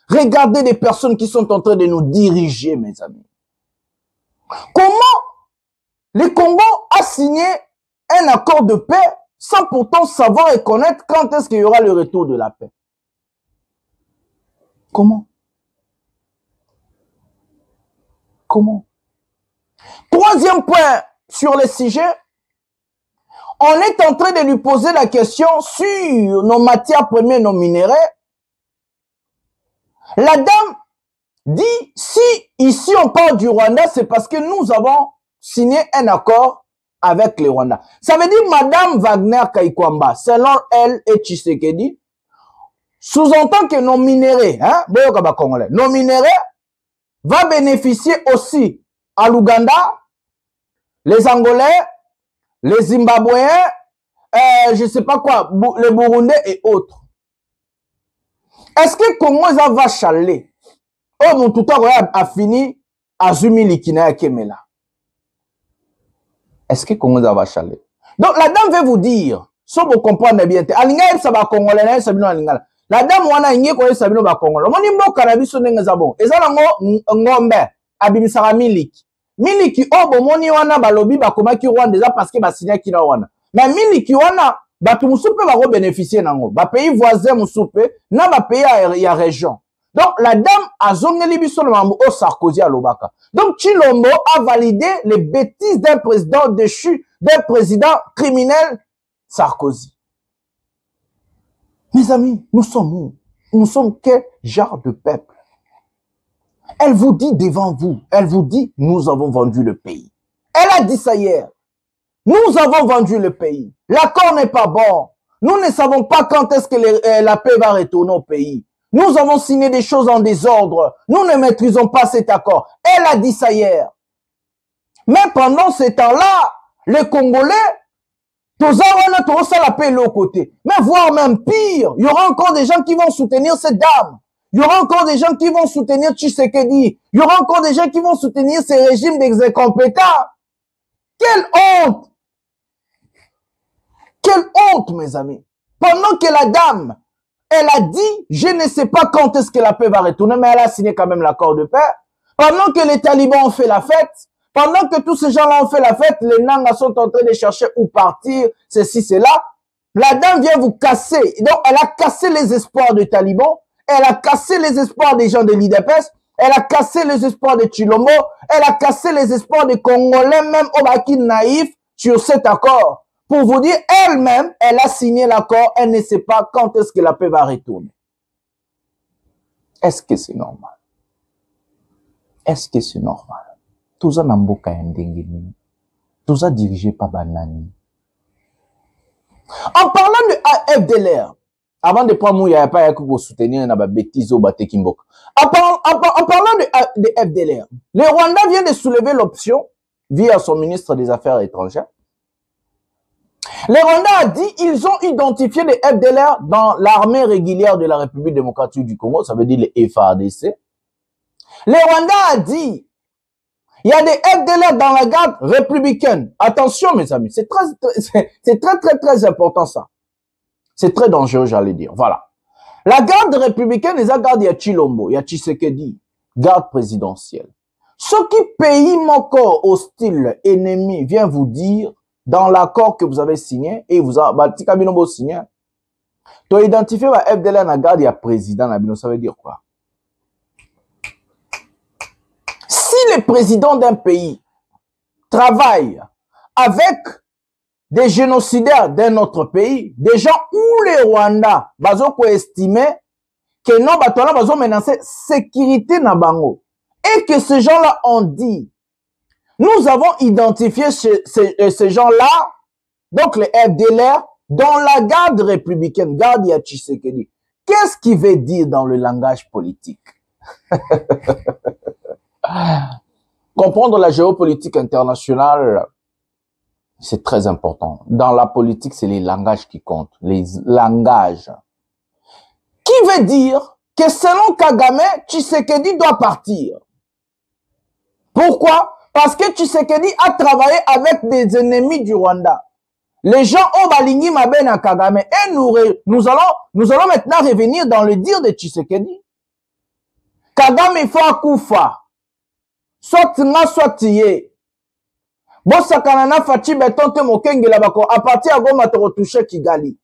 Regardez les personnes qui sont en train de nous diriger, mes amis. Comment le Congo a signé un accord de paix sans pourtant savoir et connaître quand est-ce qu'il y aura le retour de la paix? Comment? Comment? Troisième point sur le sujet, on est en train de lui poser la question sur nos matières premières, nos minéraux. La dame dit, si ici on parle du Rwanda, c'est parce que nous avons signé un accord avec le Rwanda. Ça veut dire Madame Wagner Kaikwamba, selon elle et Tshisekedi, sous-entend que nos minéraux, nos minéraux vont bénéficier aussi à l'Ouganda, les Angolais, les Zimbabwéens, je ne sais pas quoi, les Burundais et autres. Est-ce que Congo va chaler? Oh, mon tuteur a fini à Zumi Likina Kemela. Est-ce que Congo va chaler? Donc, la dame veut vous dire, si vous comprenez bien, Alinga ça va Congolais, Sabino Alinga. La dame wana inye ko Sabino ba Congolais. Moni mbo karabiso nenga zabon. Ezala ngombe abimisara miliki. Miliki obo moni wana balobi ba komaki Rwanda eza parce que ba signé kina wana. Mais miliki wana batu musupe ba ko bénéficier nango. Ba pays voisin musupe na ba pays ya région. Donc la dame a zongeli biso na mambo o Sarkozy à Lobaka. Donc Chilombo a validé les bêtises d'un président déchu, d'un président criminel Sarkozy. Mes amis, nous sommes où? Nous sommes quel genre de peuple? Elle vous dit devant vous, elle vous dit, nous avons vendu le pays. Elle a dit ça hier. Nous avons vendu le pays. L'accord n'est pas bon. Nous ne savons pas quand est-ce que la paix va retourner au pays. Nous avons signé des choses en désordre. Nous ne maîtrisons pas cet accord. Elle a dit ça hier. Mais pendant ce temps-là, les Congolais, tous la paix de l'autre côté. Mais voire même pire, il y aura encore des gens qui vont soutenir cette dame. Il y aura encore des gens qui vont soutenir Tshisekedi. Il y aura encore des gens qui vont soutenir ces régimes des incompétents. Quelle honte! Quelle honte, mes amis! Pendant que la dame, elle a dit, je ne sais pas quand est-ce que la paix va retourner, mais elle a signé quand même l'accord de paix. Pendant que les talibans ont fait la fête, pendant que tous ces gens-là ont fait la fête, les Nangas sont en train de chercher où partir, ceci, cela. La dame vient vous casser. Donc, elle a cassé les espoirs des talibans. Elle a cassé les espoirs des gens de l'IDPS. Elle a cassé les espoirs de Chilombo. Elle a cassé les espoirs des Congolais, même Obaki naïf, sur cet accord. Pour vous dire, elle-même, elle a signé l'accord. Elle ne sait pas quand est-ce que la paix va retourner. Est-ce que c'est normal? Est-ce que c'est normal? Tout ça n'a pas ndengeni. Tout ça dirigé par Banani. En parlant de FDLR, avant de prendre il n'y a pas pour soutenir na bêtise au Bate Kimbok. En parlant de FDLR, le Rwanda vient de soulever l'option via son ministre des Affaires étrangères. Le Rwanda a dit ils ont identifié les FDLR dans l'armée régulière de la République démocratique du Congo, ça veut dire les FARDC. Le Rwanda a dit il y a des FDLR dans la garde républicaine. Attention, mes amis, c'est très important ça. C'est très dangereux, j'allais dire. Voilà. La garde républicaine, les gardes, il y a Chilombo, il y a Tshisekedi, garde présidentielle. Ce qui pays moko hostile, ennemi, vient vous dire, dans l'accord que vous avez signé, et vous avez signé, tu as identifié la FDLR dans la garde, il y a président, ça veut dire quoi? Si le président d'un pays travaille avec des génocidaires d'un autre pays, des gens où les Rwandais ont estimé que non, ils ont menacé la sécurité na bango. Et que ces gens-là ont dit, nous avons identifié ces gens-là, donc les FDLR, dans la garde républicaine, garde ya Tshisekedi. Qu'est-ce qu'il veut dire dans le langage politique? Comprendre la géopolitique internationale, c'est très important. Dans la politique, c'est les langages qui comptent. Les langages. Qui veut dire que selon Kagame, Tshisekedi doit partir. Pourquoi? Parce que Tshisekedi a travaillé avec des ennemis du Rwanda. Les gens ont baligné Maben à Kagame. Et nous allons maintenant revenir dans le dire de Tshisekedi. Kagame il faut akufa. Soit nga soit yé. Bosakana na Fachi Beton te mokenge la bako. À partir à Goma te retoucher Kigali.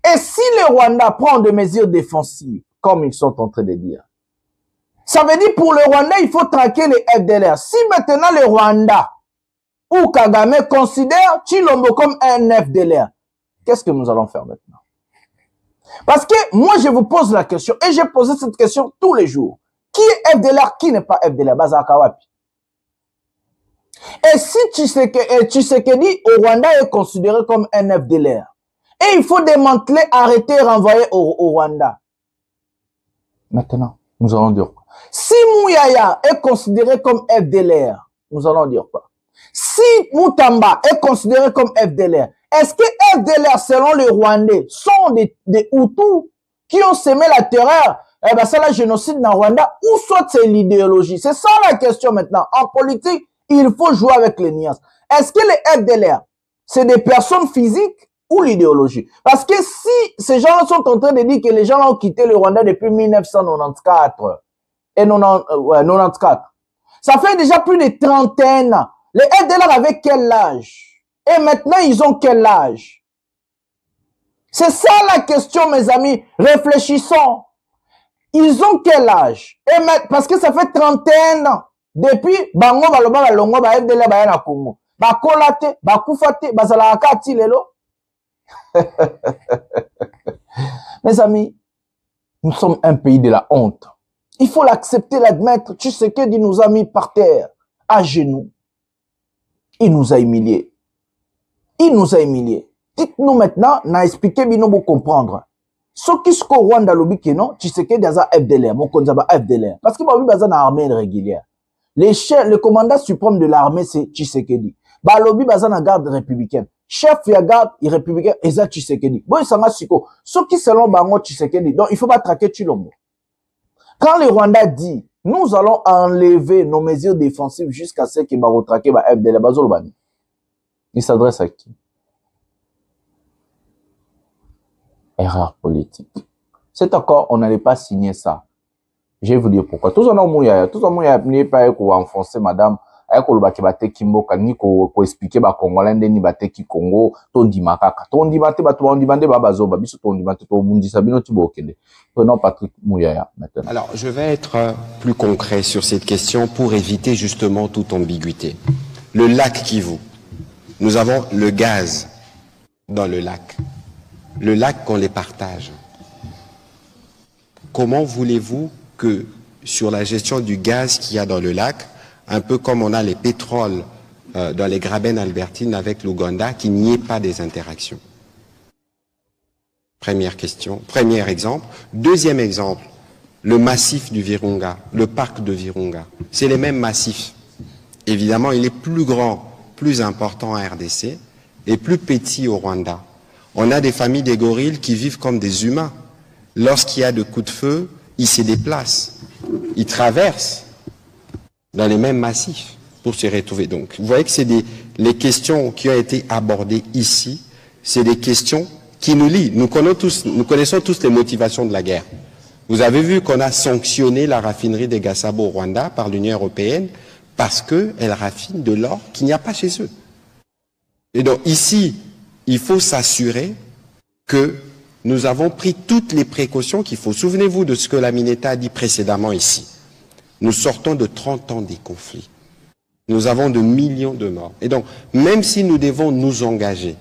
Et si le Rwanda prend des mesures défensives, comme ils sont en train de dire, ça veut dire pour le Rwanda, il faut traquer les FDLR. Si maintenant le Rwanda ou Kagame considère Chilombo comme un FDLR, qu'est-ce que nous allons faire maintenant? Parce que moi, je vous pose la question, et j'ai posé cette question tous les jours. Qui est FDLR, qui n'est pas FDLR? Bazakawapi. Et si Tshisekedi au Rwanda est considéré comme un FDLR, et il faut démanteler, arrêter, renvoyer au Rwanda. Maintenant, nous allons dire quoi? Si Mouyaya est considéré comme FDLR, nous allons dire quoi? Si Moutamba est considéré comme FDLR, est-ce que FDLR, selon les Rwandais, sont des Hutus qui ont semé la terreur? Eh ben, c'est la génocide dans Rwanda, ou soit c'est l'idéologie. C'est ça la question maintenant. En politique, il faut jouer avec les nuances. Est-ce que les FDLR, c'est des personnes physiques ou l'idéologie? Parce que si ces gens sont en train de dire que les gens ont quitté le Rwanda depuis 1994 et 94, ça fait déjà plus de 30 ans. Les FDLR avaient quel âge? Et maintenant, ils ont quel âge? C'est ça la question, mes amis. Réfléchissons. Ils ont quel âge? Et parce que ça fait 31 ans. Depuis, Bango, Baloba, Balongo, FDLR, Bayana Congo. Bakolate, Bakufate, Bazalaka, Tilelo. Mes amis, nous sommes un pays de la honte. Il faut l'accepter, l'admettre. Tu sais que dit nous a mis par terre, à genoux. Il nous a humiliés. Il nous a humiliés. Dites-nous maintenant, n'a expliqué bien nous comprendre. Ce qui se au Rwanda lobi que non, tu sais que d'aza FDLR, mon konzaba FDLR. Parce que babi baza na armée régulière. Le commandant suprême de l'armée c'est Tshisekedi. Ba lobi baza na garde républicaine. Chef ya garde républicain eza Tshisekedi. Bon sanga siko. Ce qui selon bango Tshisekedi. Donc il faut pas traquer Tshilombo. Quand le Rwanda dit nous allons enlever nos mesures défensives jusqu'à ce qu'il va retraquer ba FDLR bazolobani. Il s'adresse à qui? Erreur politique. Cet accord, on n'allait pas signer ça. Je vais vous dire pourquoi. Tous en ont n'est pas enfoncer madame, avec le bakibate kimboka, ni ko expliquer ba congolais ni bate ki Congo, ton di makaka. Ton di bate ba to di bande ba bazo ba biso ton di bate to bundi sabino ti bokende. Prenons Patrick Mouyaya maintenant. Alors, je vais être plus concret sur cette question pour éviter justement toute ambiguïté. Le lac Kivu. Nous avons le gaz dans le lac. Le lac qu'on les partage. Comment voulez-vous que sur la gestion du gaz qu'il y a dans le lac, un peu comme on a les pétroles dans les Graben albertines avec l'Ouganda, qu'il n'y ait pas des interactions? Première question, premier exemple. Deuxième exemple, le massif du Virunga, le parc de Virunga. C'est les mêmes massifs. Évidemment, il est plus grand, plus important en RDC et plus petit au Rwanda. On a des familles des gorilles qui vivent comme des humains. Lorsqu'il y a de coups de feu, ils se déplacent. Ils traversent dans les mêmes massifs pour se retrouver. Donc, vous voyez que c'est les questions qui ont été abordées ici, c'est des questions qui nous lient. Nous connaissons tous les motivations de la guerre. Vous avez vu qu'on a sanctionné la raffinerie de Gasabo au Rwanda par l'Union européenne parce qu'elle raffine de l'or qu'il n'y a pas chez eux. Et donc, ici, il faut s'assurer que nous avons pris toutes les précautions qu'il faut. Souvenez-vous de ce que la Mineta a dit précédemment ici. Nous sortons de 30 ans des conflits. Nous avons de millions de morts. Et donc, même si nous devons nous engager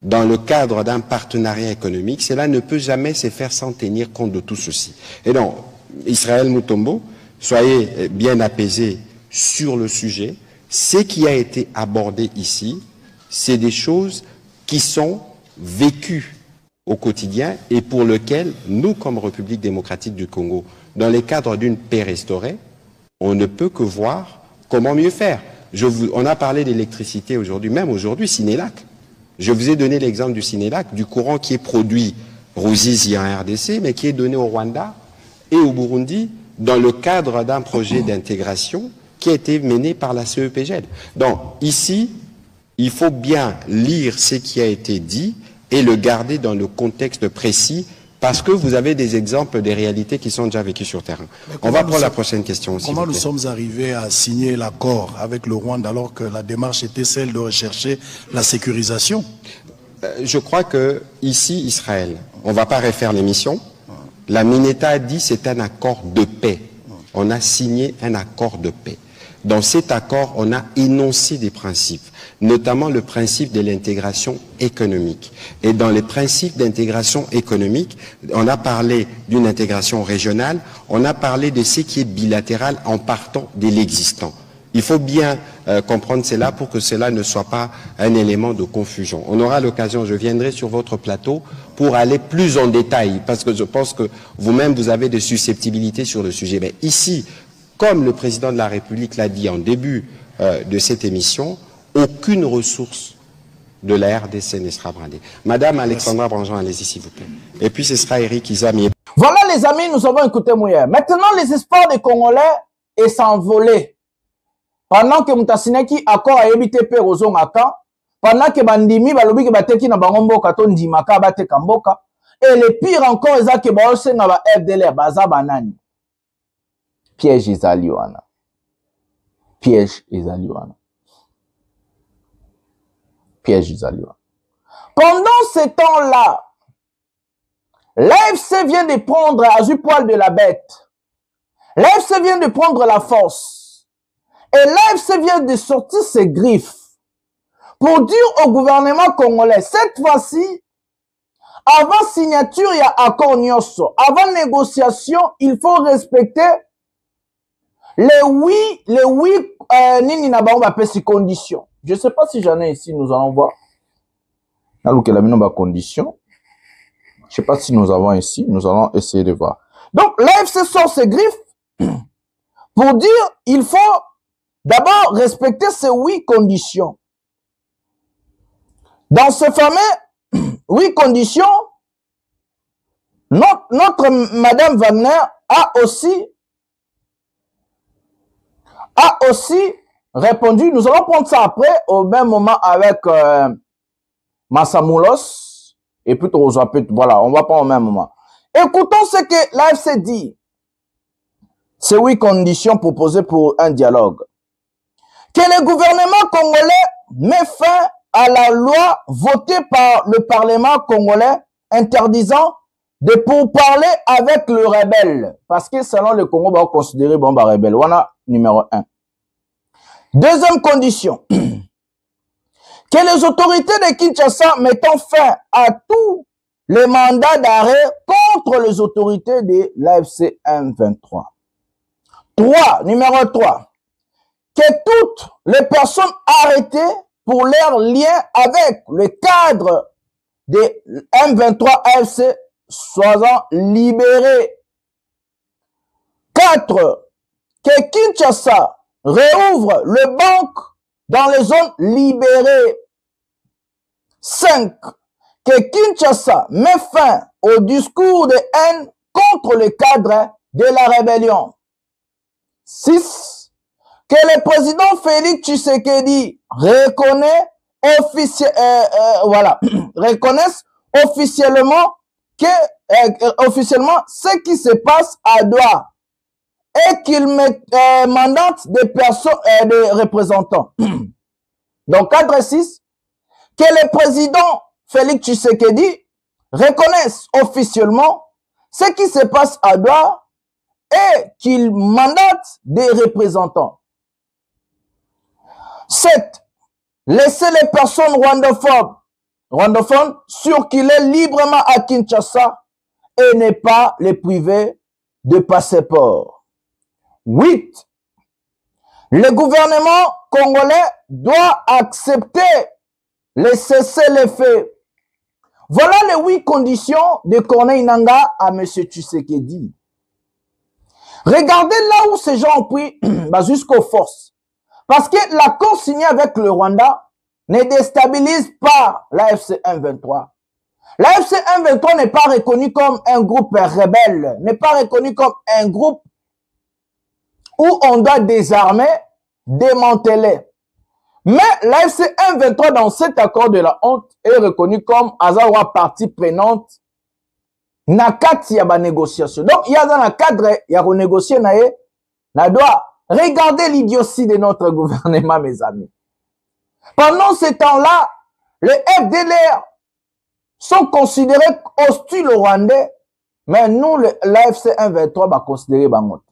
dans le cadre d'un partenariat économique, cela ne peut jamais se faire sans tenir compte de tout ceci. Et donc, Israël Mutombo, soyez bien apaisés sur le sujet. Ce qui a été abordé ici, c'est des choses qui sont vécues au quotidien et pour lesquelles nous, comme République démocratique du Congo, dans le cadre d'une paix restaurée, on ne peut que voir comment mieux faire. On a parlé d'électricité aujourd'hui, même aujourd'hui, Sénélac. Je vous ai donné l'exemple du Sénélac, du courant qui est produit Ruzizi en RDC, mais qui est donné au Rwanda et au Burundi dans le cadre d'un projet d'intégration qui a été mené par la CEPGL. Donc, ici, il faut bien lire ce qui a été dit et le garder dans le contexte précis parce que vous avez des exemples, des réalités qui sont déjà vécues sur terrain. On va prendre la prochaine question aussi. Comment nous sommes arrivés à signer l'accord avec le Rwanda alors que la démarche était celle de rechercher la sécurisation? Je crois que ici, Israël, on ne va pas refaire l'émission. La Mineta a dit c'est un accord de paix. On a signé un accord de paix. Dans cet accord, on a énoncé des principes, notamment le principe de l'intégration économique. Et dans les principes d'intégration économique, on a parlé d'une intégration régionale, on a parlé de ce qui est bilatéral en partant de l'existant. Il faut bien comprendre cela pour que cela ne soit pas un élément de confusion. On aura l'occasion, je viendrai sur votre plateau pour aller plus en détail, parce que je pense que vous-même, vous avez des susceptibilités sur le sujet. Mais ici, comme le président de la République l'a dit en début de cette émission, aucune ressource de la RDC ne sera brandée. Madame Alexandra Branjean, allez-y s'il vous plaît. Et puis ce sera Eric Izami. Voilà les amis, nous avons écouté Mouya. Maintenant, les espoirs des Congolais est s'envoler. Pendant que Moutasineki accord à EBTP Rozongaka, pendant que Bandimi balobi ke bateki na bangombo kato ndimaka bate kamboka, et le pire encore, c'est que baose na ba FDLR baza banani. Piège Izaliwana. Piège Izaliwana. Piège Izaliwana. Pendant ce temps-là, l'AFC vient de prendre à du poil de la bête. L'AFC vient de prendre la force. Et l'AFC vient de sortir ses griffes pour dire au gouvernement congolais, cette fois-ci, avant signature, il y a accord Nyoso. Avant négociation, il faut respecter les nini na ba conditions. Je ne sais pas si j'en ai ici, nous allons voir. Alors que la condition. Je ne sais pas si nous avons ici, nous allons essayer de voir. Donc, l'AFC sort ses griffes pour dire il faut d'abord respecter ces 8 conditions. Dans ces fameux 8 conditions, notre Madame Wagner a aussi répondu. Nous allons prendre ça après, au même moment avec Massamoulos. Et puis, voilà, on va pas au même moment. Écoutons ce que l'AFC dit. Ces 8 conditions proposées pour un dialogue. Que le gouvernement congolais met fin à la loi votée par le Parlement congolais interdisant de pourparler avec le rebelle. Parce que selon le Congo, on va considérer bon, rebelle. Voilà numéro 1. Deuxième condition. Que les autorités de Kinshasa mettent fin à tous les mandats d'arrêt contre les autorités de l'AFC M23. Numéro 3. Que toutes les personnes arrêtées pour leur lien avec le cadre de M23 AFC soient libérées. 4. Que Kinshasa réouvre le banque dans les zones libérées. 5. Que Kinshasa met fin au discours de haine contre le cadre de la rébellion. 6. Que le président Félix Tshisekedi reconnaisse officiellement ce qui se passe à Douala et qu'il mandate des personnes, des représentants. Donc, cadre 6, que le président Félix Tshisekedi reconnaisse officiellement ce qui se passe à Douala et qu'il mandate des représentants. 7. Laisser les personnes rwandophones circuler librement à Kinshasa et ne pas les priver de passeport. 8. Le gouvernement congolais doit accepter les cessez-le-feu. Voilà les 8 conditions de Corneille Nangaa à M. Tshisekedi. Regardez là où ces gens ont pris jusqu'aux forces. Parce que l'accord signé avec le Rwanda ne déstabilise pas l'AFC M23. L'AFC M23 n'est pas reconnu comme un groupe rebelle, n'est pas reconnu comme un groupe où on doit désarmer, démanteler. Mais l'AFC M23 dans cet accord de la honte est reconnu comme Azawa partie prenante na kati ya ba négociation. Donc il y a dans le cadre ya renégocier na ye na doit regarder l'idiotie de notre gouvernement, mes amis. Pendant ce temps-là, les FDLR sont considérés hostiles au Rwandais, mais nous, l'AFC 123, va considérer bangot.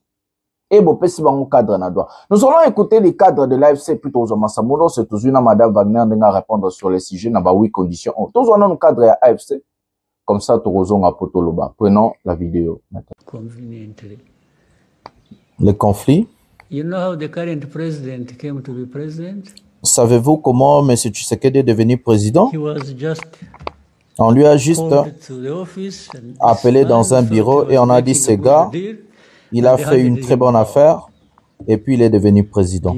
Et bon, cadre na doit. Nous allons écouter les cadres de l'AFC plutôt aux Masamono, c'est toujours Madame Wagner de répondre sur les sujets, na ba 8 conditions. Tous on a un cadre à AFC. Comme ça, Torozon à Potoloba. Prenons la vidéo. Le conflit. You know how the current president came to be president? Savez-vous comment M. Tshisekedi est devenu président? He was just on lui a juste appelé dans un bureau et on a dit, ce gars, il a fait une très bonne affaire et puis il est devenu président.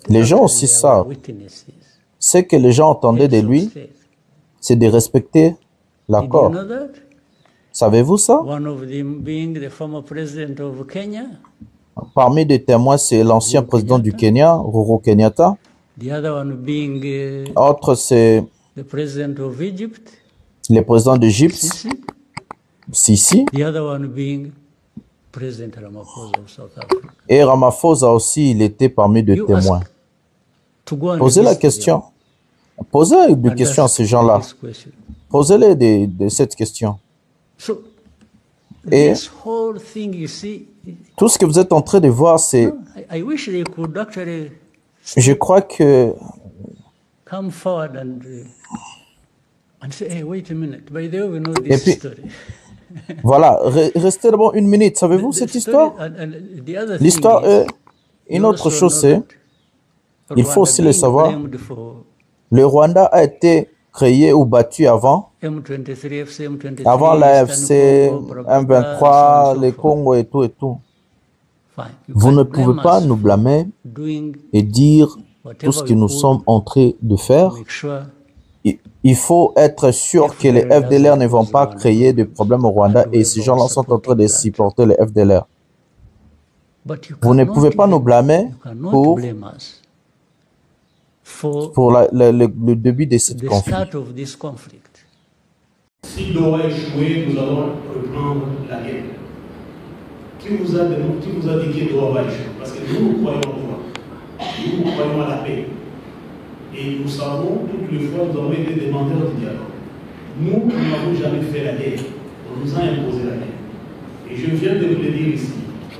Les gens aussi savent. Ce que les gens entendaient de lui, c'est de respecter l'accord. Savez-vous ça? Parmi les témoins, c'est l'ancien président du Kenya, Uhuru Kenyatta. Autre, c'est le président d'Égypte, Sisi. Et Ramaphosa aussi, il était parmi les témoins. Posez la question. Posez des questions à ces gens-là. Posez-les de cette question. Et tout ce que vous êtes en train de voir, c'est... Je crois que... Et puis, voilà, restez d'abord une minute. Savez-vous cette histoire? L'histoire est... Une autre chose, c'est... Il faut aussi le savoir. Le Rwanda a été créé ou battu avant la FC, M23, les Congo et tout et tout. Vous ne pouvez pas nous blâmer et dire tout ce que nous sommes en train de faire. Il faut être sûr que les FDLR ne vont pas créer de problèmes au Rwanda et ces gens-là sont en train de supporter les FDLR. Vous ne pouvez pas nous blâmer pour le début de ce conflit. S'il doit échouer, nous allons reprendre la guerre. Qui vous a dit qu'il doit échouer? Parce que nous croyons au pouvoir. Nous croyons à la paix. Et nous savons, toutes les fois, nous avons été demandeurs du dialogue. Nous n'avons jamais fait la guerre. On nous a imposé la guerre. Et je viens de vous le dire ici.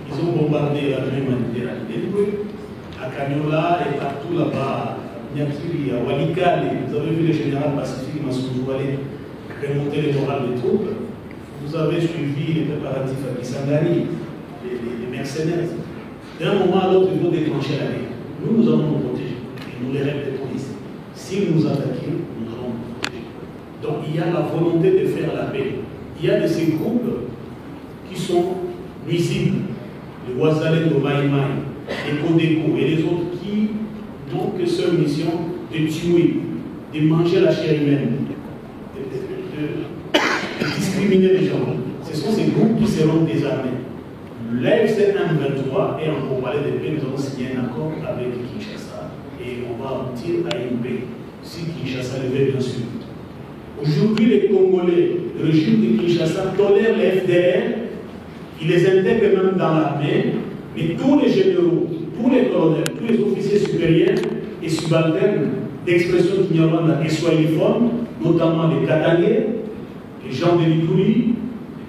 Ils ont bombardé la Méditerranée. À Cagnola et partout là-bas. Nyakiri, à Walikale, vous avez vu le général Pacifique Massoujouale remonter les morales des troupes. Vous avez suivi les préparatifs à Kisangani, les mercenaires. D'un moment à l'autre, ils vont déclencher la guerre. Nous allons nous protéger. Et nous les répétons ici. S'ils nous attaquent, nous allons nous protéger. Donc il y a la volonté de faire la paix. Il y a de ces groupes qui sont nuisibles. Les Ouazalais de Maïmaï, les Kodeko et les autres qui n'ont que seule mission de tuer, de manger la chair humaine, de discriminer les gens. Ce sont ces groupes qui seront désarmés. L'AFC 123 est en pourparlers de paix. Nous avons signé un accord avec Kinshasa et on va aboutir à une paix. Si Kinshasa le veut, bien sûr. Aujourd'hui, les Congolais, le régime de Kinshasa tolère les FDR, il les intègre même dans l'armée, mais tous les généraux, tous les colonels, tous les officiers supérieurs et subalternes d'expression kinyarwanda et swahiliforme, notamment les Katangais, les gens de l'Ituri,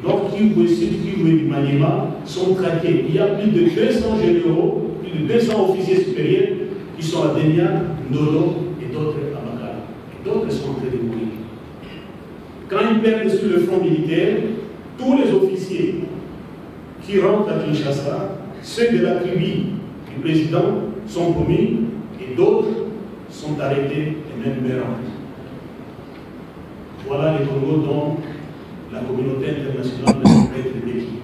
Nord Kivu et Sud Kivu et du Maniema, sont traqués. Il y a plus de 200 généraux, plus de 200 officiers supérieurs qui sont à Denia, Nolo et d'autres à Makala. Et d'autres sont en train de mourir. Quand ils perdent sur le front militaire, tous les officiers qui rentrent à Kinshasa, ceux de la tribu du président sont promis et d'autres sont arrêtés et même meurent. Voilà les Congos dont la communauté internationale ne peut être béquille.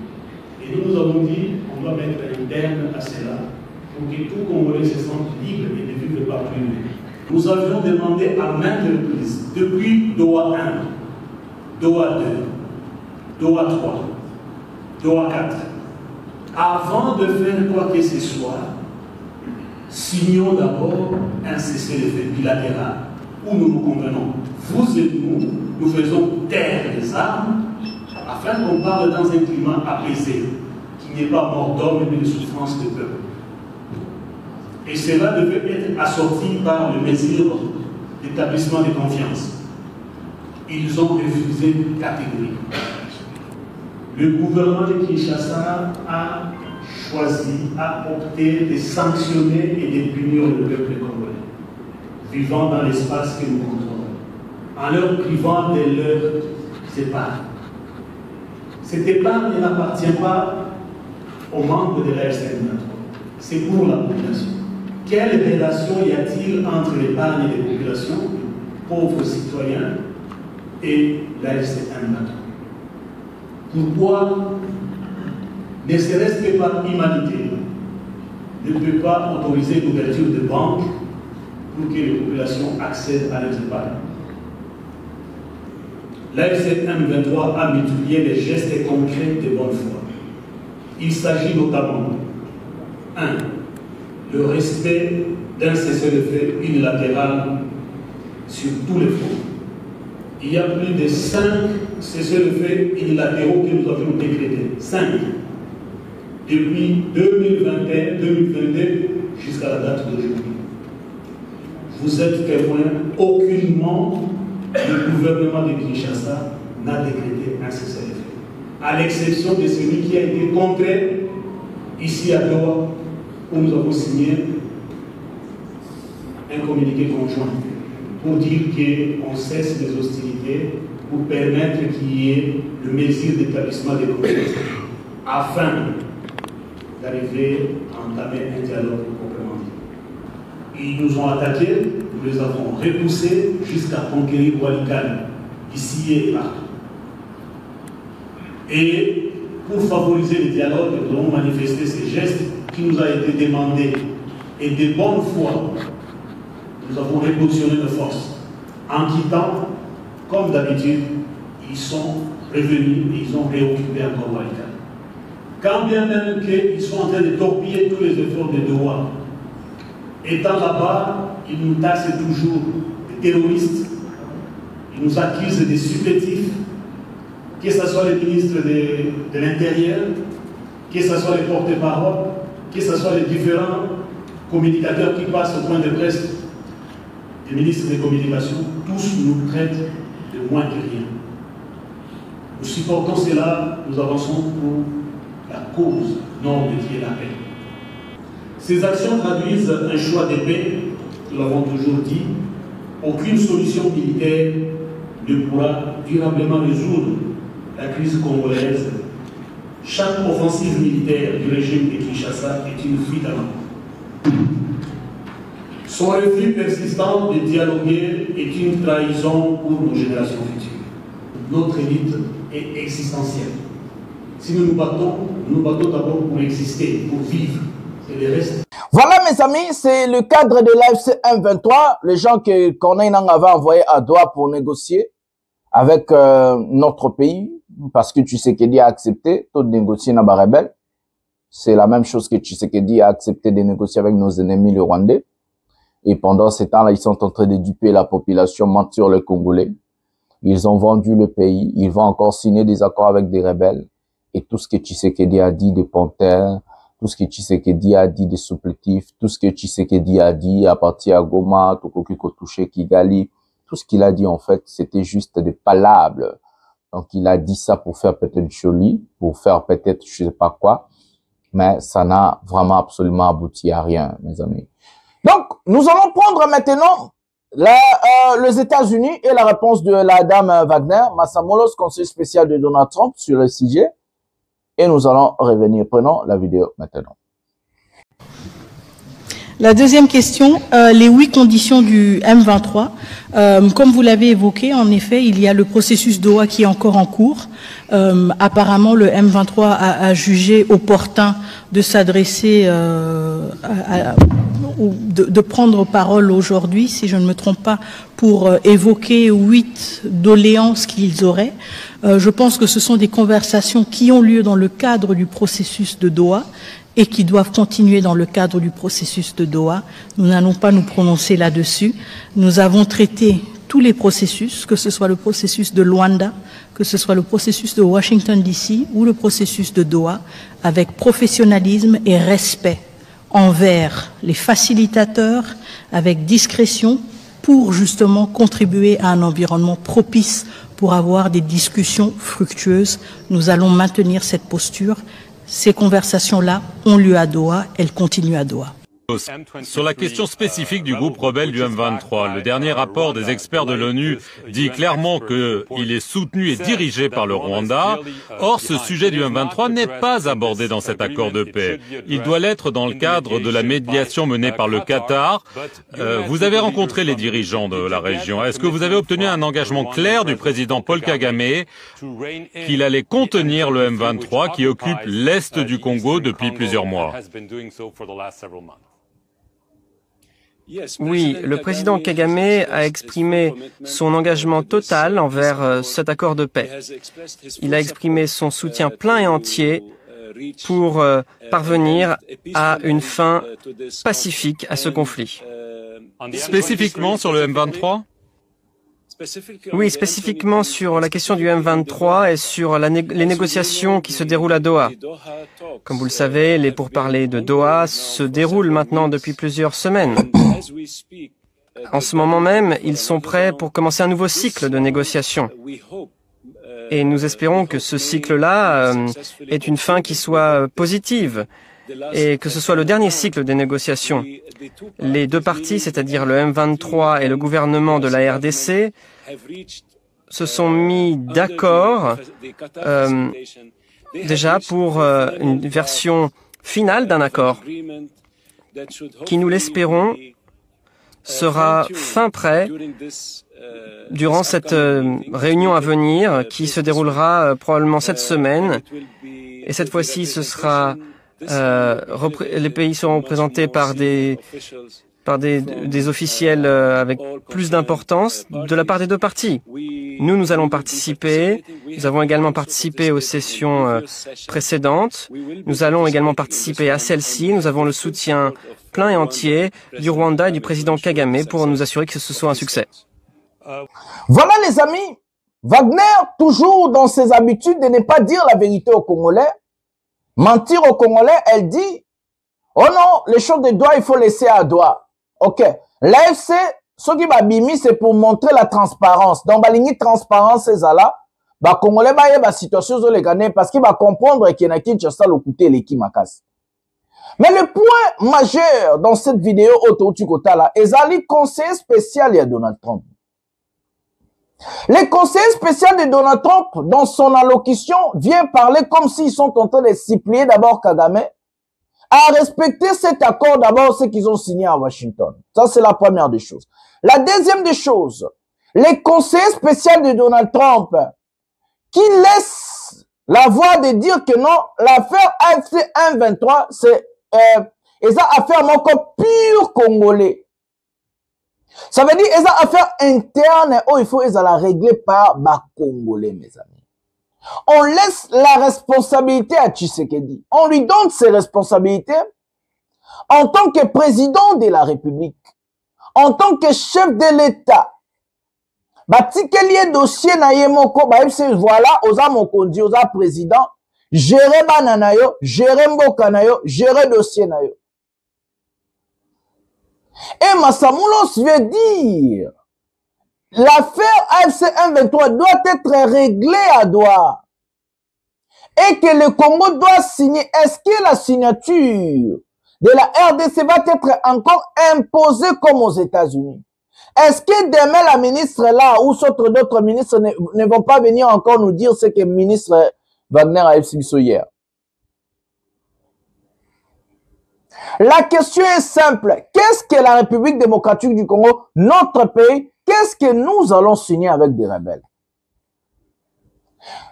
Et nous avons dit qu'on doit mettre un terme à cela pour que tout Congolais se sente libre et ne vive pas plus. Nous avions demandé à maintes reprises, depuis Doha 1, Doha 2, Doha 3, Doha 4, avant de faire quoi que ce soit, signons d'abord un cessez-le-feu bilatéral où nous nous convenons, vous et nous, nous faisons taire les armes afin qu'on parle dans un climat apaisé, qu'il n'y ait pas mort d'homme mais de souffrance de peuple. Et cela devait être assorti par le mesure d'établissement de confiance. Ils ont refusé catégoriquement. Le gouvernement de Kinshasa a choisi, a opté de sanctionner et de punir le peuple congolais, vivant dans l'espace que nous contrôlons, en leur privant de leur épargne. Cette épargne n'appartient pas aux membres de la FCN23, c'est pour la population. Quelle relation y a-t-il entre l'épargne des populations, pauvres citoyens, et la FCN23? Pourquoi, ne serait-ce que par humanité, ne peut pas autoriser l'ouverture de banques pour que les populations accèdent à leurs épargnes? La FCN23 a multiplié les gestes concrets de bonne foi. Il s'agit notamment 1. Le respect d'un cessez-le-feu unilatéral sur tous les fronts. Il y a plus de 5 cessez-le-feu unilatéraux que nous avions décrétés. 5. Depuis 2021-2022 jusqu'à la date d'aujourd'hui. Vous êtes témoin, aucunement le gouvernement de Kinshasa n'a décrété un cessez-le-feu. À l'exception de celui qui a été contré ici à Doha, où nous avons signé un communiqué conjoint pour dire qu'on cesse les hostilités, pour permettre qu'il y ait le mesure d'établissement des confiances, afin d'arriver à entamer un dialogue proprement dit. Ils nous ont attaqués, nous les avons repoussés jusqu'à conquérir Walikale, ici et partout. Et pour favoriser le dialogue, nous avons manifesté ces gestes qui nous a été demandé. Et de bonne foi, nous avons repositionné nos forces. En quittant, comme d'habitude, ils sont revenus et ils ont réoccupé encore Walikale. Quand bien même qu'ils sont en train de torpiller tous les efforts de Doha, étant là-bas, ils nous taxent toujours de terroristes, ils nous accusent de supplétifs, que ce soit les ministres de l'Intérieur, que ce soit les porte-paroles, que ce soit les différents communicateurs qui passent au point de presse des ministres des communications, tous nous traitent de moins que rien. Nous supportons cela, nous avançons pour la cause noble qui est la paix. Ces actions traduisent un choix de paix, nous l'avons toujours dit. Aucune solution militaire ne pourra durablement résoudre la crise congolaise. Chaque offensive militaire du régime de Kinshasa est une fuite à l'eau. Son refus persistant de dialoguer est une trahison pour nos générations futures. Notre élite est existentielle. Si nous nous battons d'abord pour exister, pour vivre. Et le reste. Voilà mes amis, c'est le cadre de l'AFC M23, les gens que Corneille Nangaa avait envoyés à Doha pour négocier avec notre pays, parce que Tshisekedi a accepté de négocier avec les rebelles. C'est la même chose que Tshisekedi a accepté de négocier avec nos ennemis les Rwandais. Et pendant ces temps-là, ils sont en train de duper la population, mentir les Congolais. Ils ont vendu le pays, ils vont encore signer des accords avec des rebelles. Et tout ce que Tshisekedi a dit des panthères, tout ce que Tshisekedi a dit des supplétifs, tout ce que Tshisekedi a dit à partir à Goma, Tokoki Kotouché, Kigali, tout ce qu'il a dit en fait, c'était juste des palabres. Donc il a dit ça pour faire peut-être joli, pour faire peut-être je sais pas quoi, mais ça n'a vraiment absolument abouti à rien, mes amis. Donc nous allons prendre maintenant les États-Unis et la réponse de la dame Wagner, Massamolos, conseiller spécial de Donald Trump sur le sujet. Et nous allons revenir. Prenons la vidéo maintenant. La deuxième question, les 8 conditions du M23. Comme vous l'avez évoqué, en effet, il y a le processus Doha qui est encore en cours. Apparemment, le M23 a jugé opportun de s'adresser, de prendre parole aujourd'hui, si je ne me trompe pas, pour évoquer 8 doléances qu'ils auraient. Je pense que ce sont des conversations qui ont lieu dans le cadre du processus de Doha et qui doivent continuer dans le cadre du processus de Doha. Nous n'allons pas nous prononcer là-dessus. Nous avons traité tous les processus, que ce soit le processus de Luanda, que ce soit le processus de Washington DC ou le processus de Doha, avec professionnalisme et respect envers les facilitateurs, avec discrétion, pour justement contribuer à un environnement propice pour avoir des discussions fructueuses. Nous allons maintenir cette posture. Ces conversations-là ont lieu à Doha, elles continuent à Doha. Sur la question spécifique du groupe rebelle du M23, le dernier rapport des experts de l'ONU dit clairement qu'il est soutenu et dirigé par le Rwanda. Or, ce sujet du M23 n'est pas abordé dans cet accord de paix. Il doit l'être dans le cadre de la médiation menée par le Qatar. Vous avez rencontré les dirigeants de la région. Est-ce que vous avez obtenu un engagement clair du président Paul Kagame qu'il allait contenir le M23 qui occupe l'est du Congo depuis plusieurs mois? Oui, le président Kagame a exprimé son engagement total envers cet accord de paix. Il a exprimé son soutien plein et entier pour parvenir à une fin pacifique à ce conflit. Spécifiquement sur le M23? Oui, spécifiquement sur la question du M23 et sur les négociations qui se déroulent à Doha. Comme vous le savez, les pourparlers de Doha se déroulent maintenant depuis plusieurs semaines. En ce moment même, ils sont prêts pour commencer un nouveau cycle de négociations. Et nous espérons que ce cycle-là ait une fin qui soit positive et que ce soit le dernier cycle des négociations. Les deux parties, c'est-à-dire le M23 et le gouvernement de la RDC, se sont mis d'accord déjà pour une version finale d'un accord qui, nous l'espérons, sera fin prêt durant cette réunion à venir qui se déroulera probablement cette semaine. Et cette fois-ci, ce sera les pays seront représentés par des officiels avec plus d'importance de la part des deux parties. Nous allons participer. Nous avons également participé aux sessions précédentes. Nous allons également participer à celle-ci. Nous avons le soutien plein et entier du Rwanda et du président Kagame pour nous assurer que ce soit un succès. Voilà les amis, Wagner, toujours dans ses habitudes de ne pas dire la vérité aux Congolais, mentir aux Congolais, elle dit, oh non, les choses de Doha, il faut laisser à Doha. Ok. L'AFC, ce qui va bimi, c'est pour montrer la transparence. Donc, la ligne transparence, c'est ça là. Bah, Congolais, bah, il y a situation sur les Ghanais parce qu'il va comprendre qu'il y a un Kinshasa le côté les Kimakas. Mais le point majeur dans cette vidéo, Oto-Tukota là, est le conseiller spécial de Donald Trump. Le conseiller spécial de Donald Trump, dans son allocution, vient parler comme s'ils sont en train de supplier d'abord Kagame à respecter cet accord d'abord, ce qu'ils ont signé à Washington. Ça, c'est la première des choses. La deuxième des choses, les conseillers spéciaux de Donald Trump, qui laissent la voix de dire que non, l'affaire AFC 123, c'est affaire encore pure congolais. Ça veut dire que c'est affaire interne où il faut la régler par les Congolais, mes amis. On laisse la responsabilité à Tshisekedi. On lui donne ses responsabilités en tant que président de la République, en tant que chef de l'État. Batikelier dossier na yemoko, voilà, oza mokondi, oza président, gérer bananayo, gérer mbokanayo, gérer dossier nayo. Et Massamoulos veut dire, l'affaire AFC 123 doit être réglée à Doha. Et que le Congo doit signer. Est-ce que la signature de la RDC va être encore imposée comme aux États-Unis? Est-ce que demain la ministre là, ou d'autres ministres ne vont pas venir encore nous dire ce que le ministre Wagner a expliqué hier? La question est simple. Qu'est-ce que la République démocratique du Congo, notre pays, qu'est-ce que nous allons signer avec des rebelles?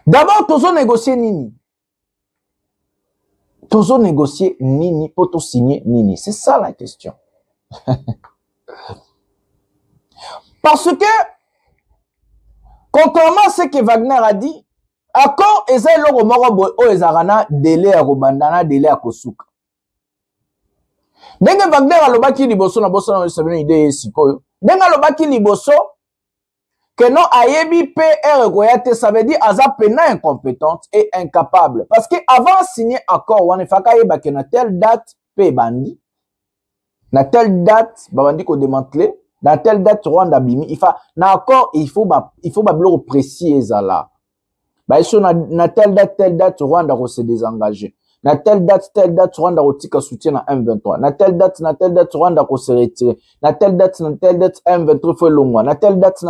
D'abord, tous négocier Nini. Tous négocier Nini pour tout signer Nini. C'est ça la question. Parce que, contrairement à ce que Wagner a dit, accord eza eloko moko boye oyo ezalaka délai ya kobandana délai ya kosuka. Ndenge Wagner alobaki liboso na boso na sabina ide sikoyo. Ndenge alobaki liboso que non ayebi PR goyate, ça veut dire aza pena incompétente et incapable. Parce que avant signer accord, on faka yeba que na telle date pe bandi, na telle date bandi ko démantelé, na telle date Rwanda bimi, il fa na accord il faut ba bloc précis ezala. Ba iso na telle date Rwanda ko se désengager. Na telle date Rwanda ko tika soutien na M23. Na telle date Rwanda ko se retirer. Na telle date M23 faut longwa. Na telle date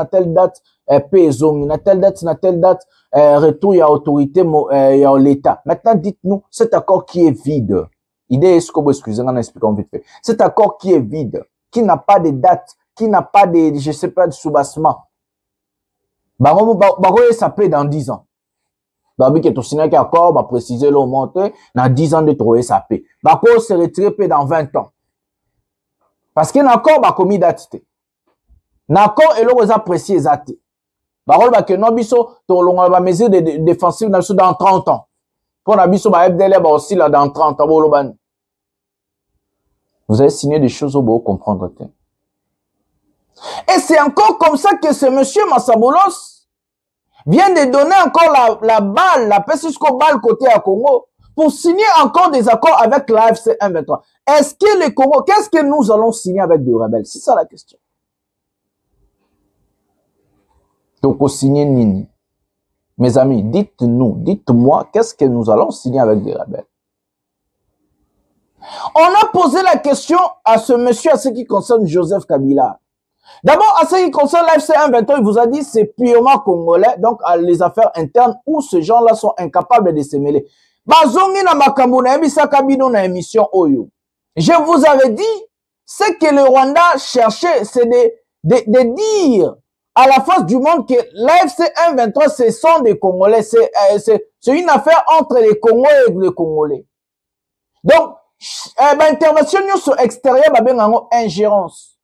Pezongi. Na telle date retour ya autorité ya l'État. Maintenant dites-nous cet accord qui est vide. Idée est-ce que vous excusez on explique vite fait. Cet accord qui est vide, qui n'a pas de date, qui n'a pas de je sais pas de soubassement. Bango ça peut dans 10 ans. Babi que tu signes un accord, va préciser le montant, dans 10 ans de trouver sa paix. Bako se retire dans 20 ans. Parce que l'accord va commis date. L'accord est là apprécié exact. Bako va que non biso to longa ba mesure de défensive dans 30 ans. Pour na biso ba FDL ba aussi là dans 30 ans boloban. Vous avez signé des choses au beau comprendre. Et c'est encore comme ça que ce monsieur Massabolos vient de donner encore la balle, la paix jusqu'au balle côté à Congo, pour signer encore des accords avec l'AFC M23. Est-ce que le Congo, qu'est-ce que nous allons signer avec des rebelles? C'est ça la question. Donc, au signer Nini. Mes amis, dites-moi, qu'est-ce que nous allons signer avec des rebelles? On a posé la question à ce monsieur, à ce qui concerne Joseph Kabila. D'abord, à ce qui concerne l'AFC M23, il vous a dit c'est purement congolais, donc les affaires internes où ces gens-là sont incapables de se mêler. Bazongi na makambo na ebisa kabino na émission Oyo. Je vous avais dit, ce que le Rwanda cherchait, c'est de dire à la face du monde que l'AFC M23, ce sont des Congolais. C'est une affaire entre les Congolais et les Congolais. Donc, intervention sur extérieur, ingérence.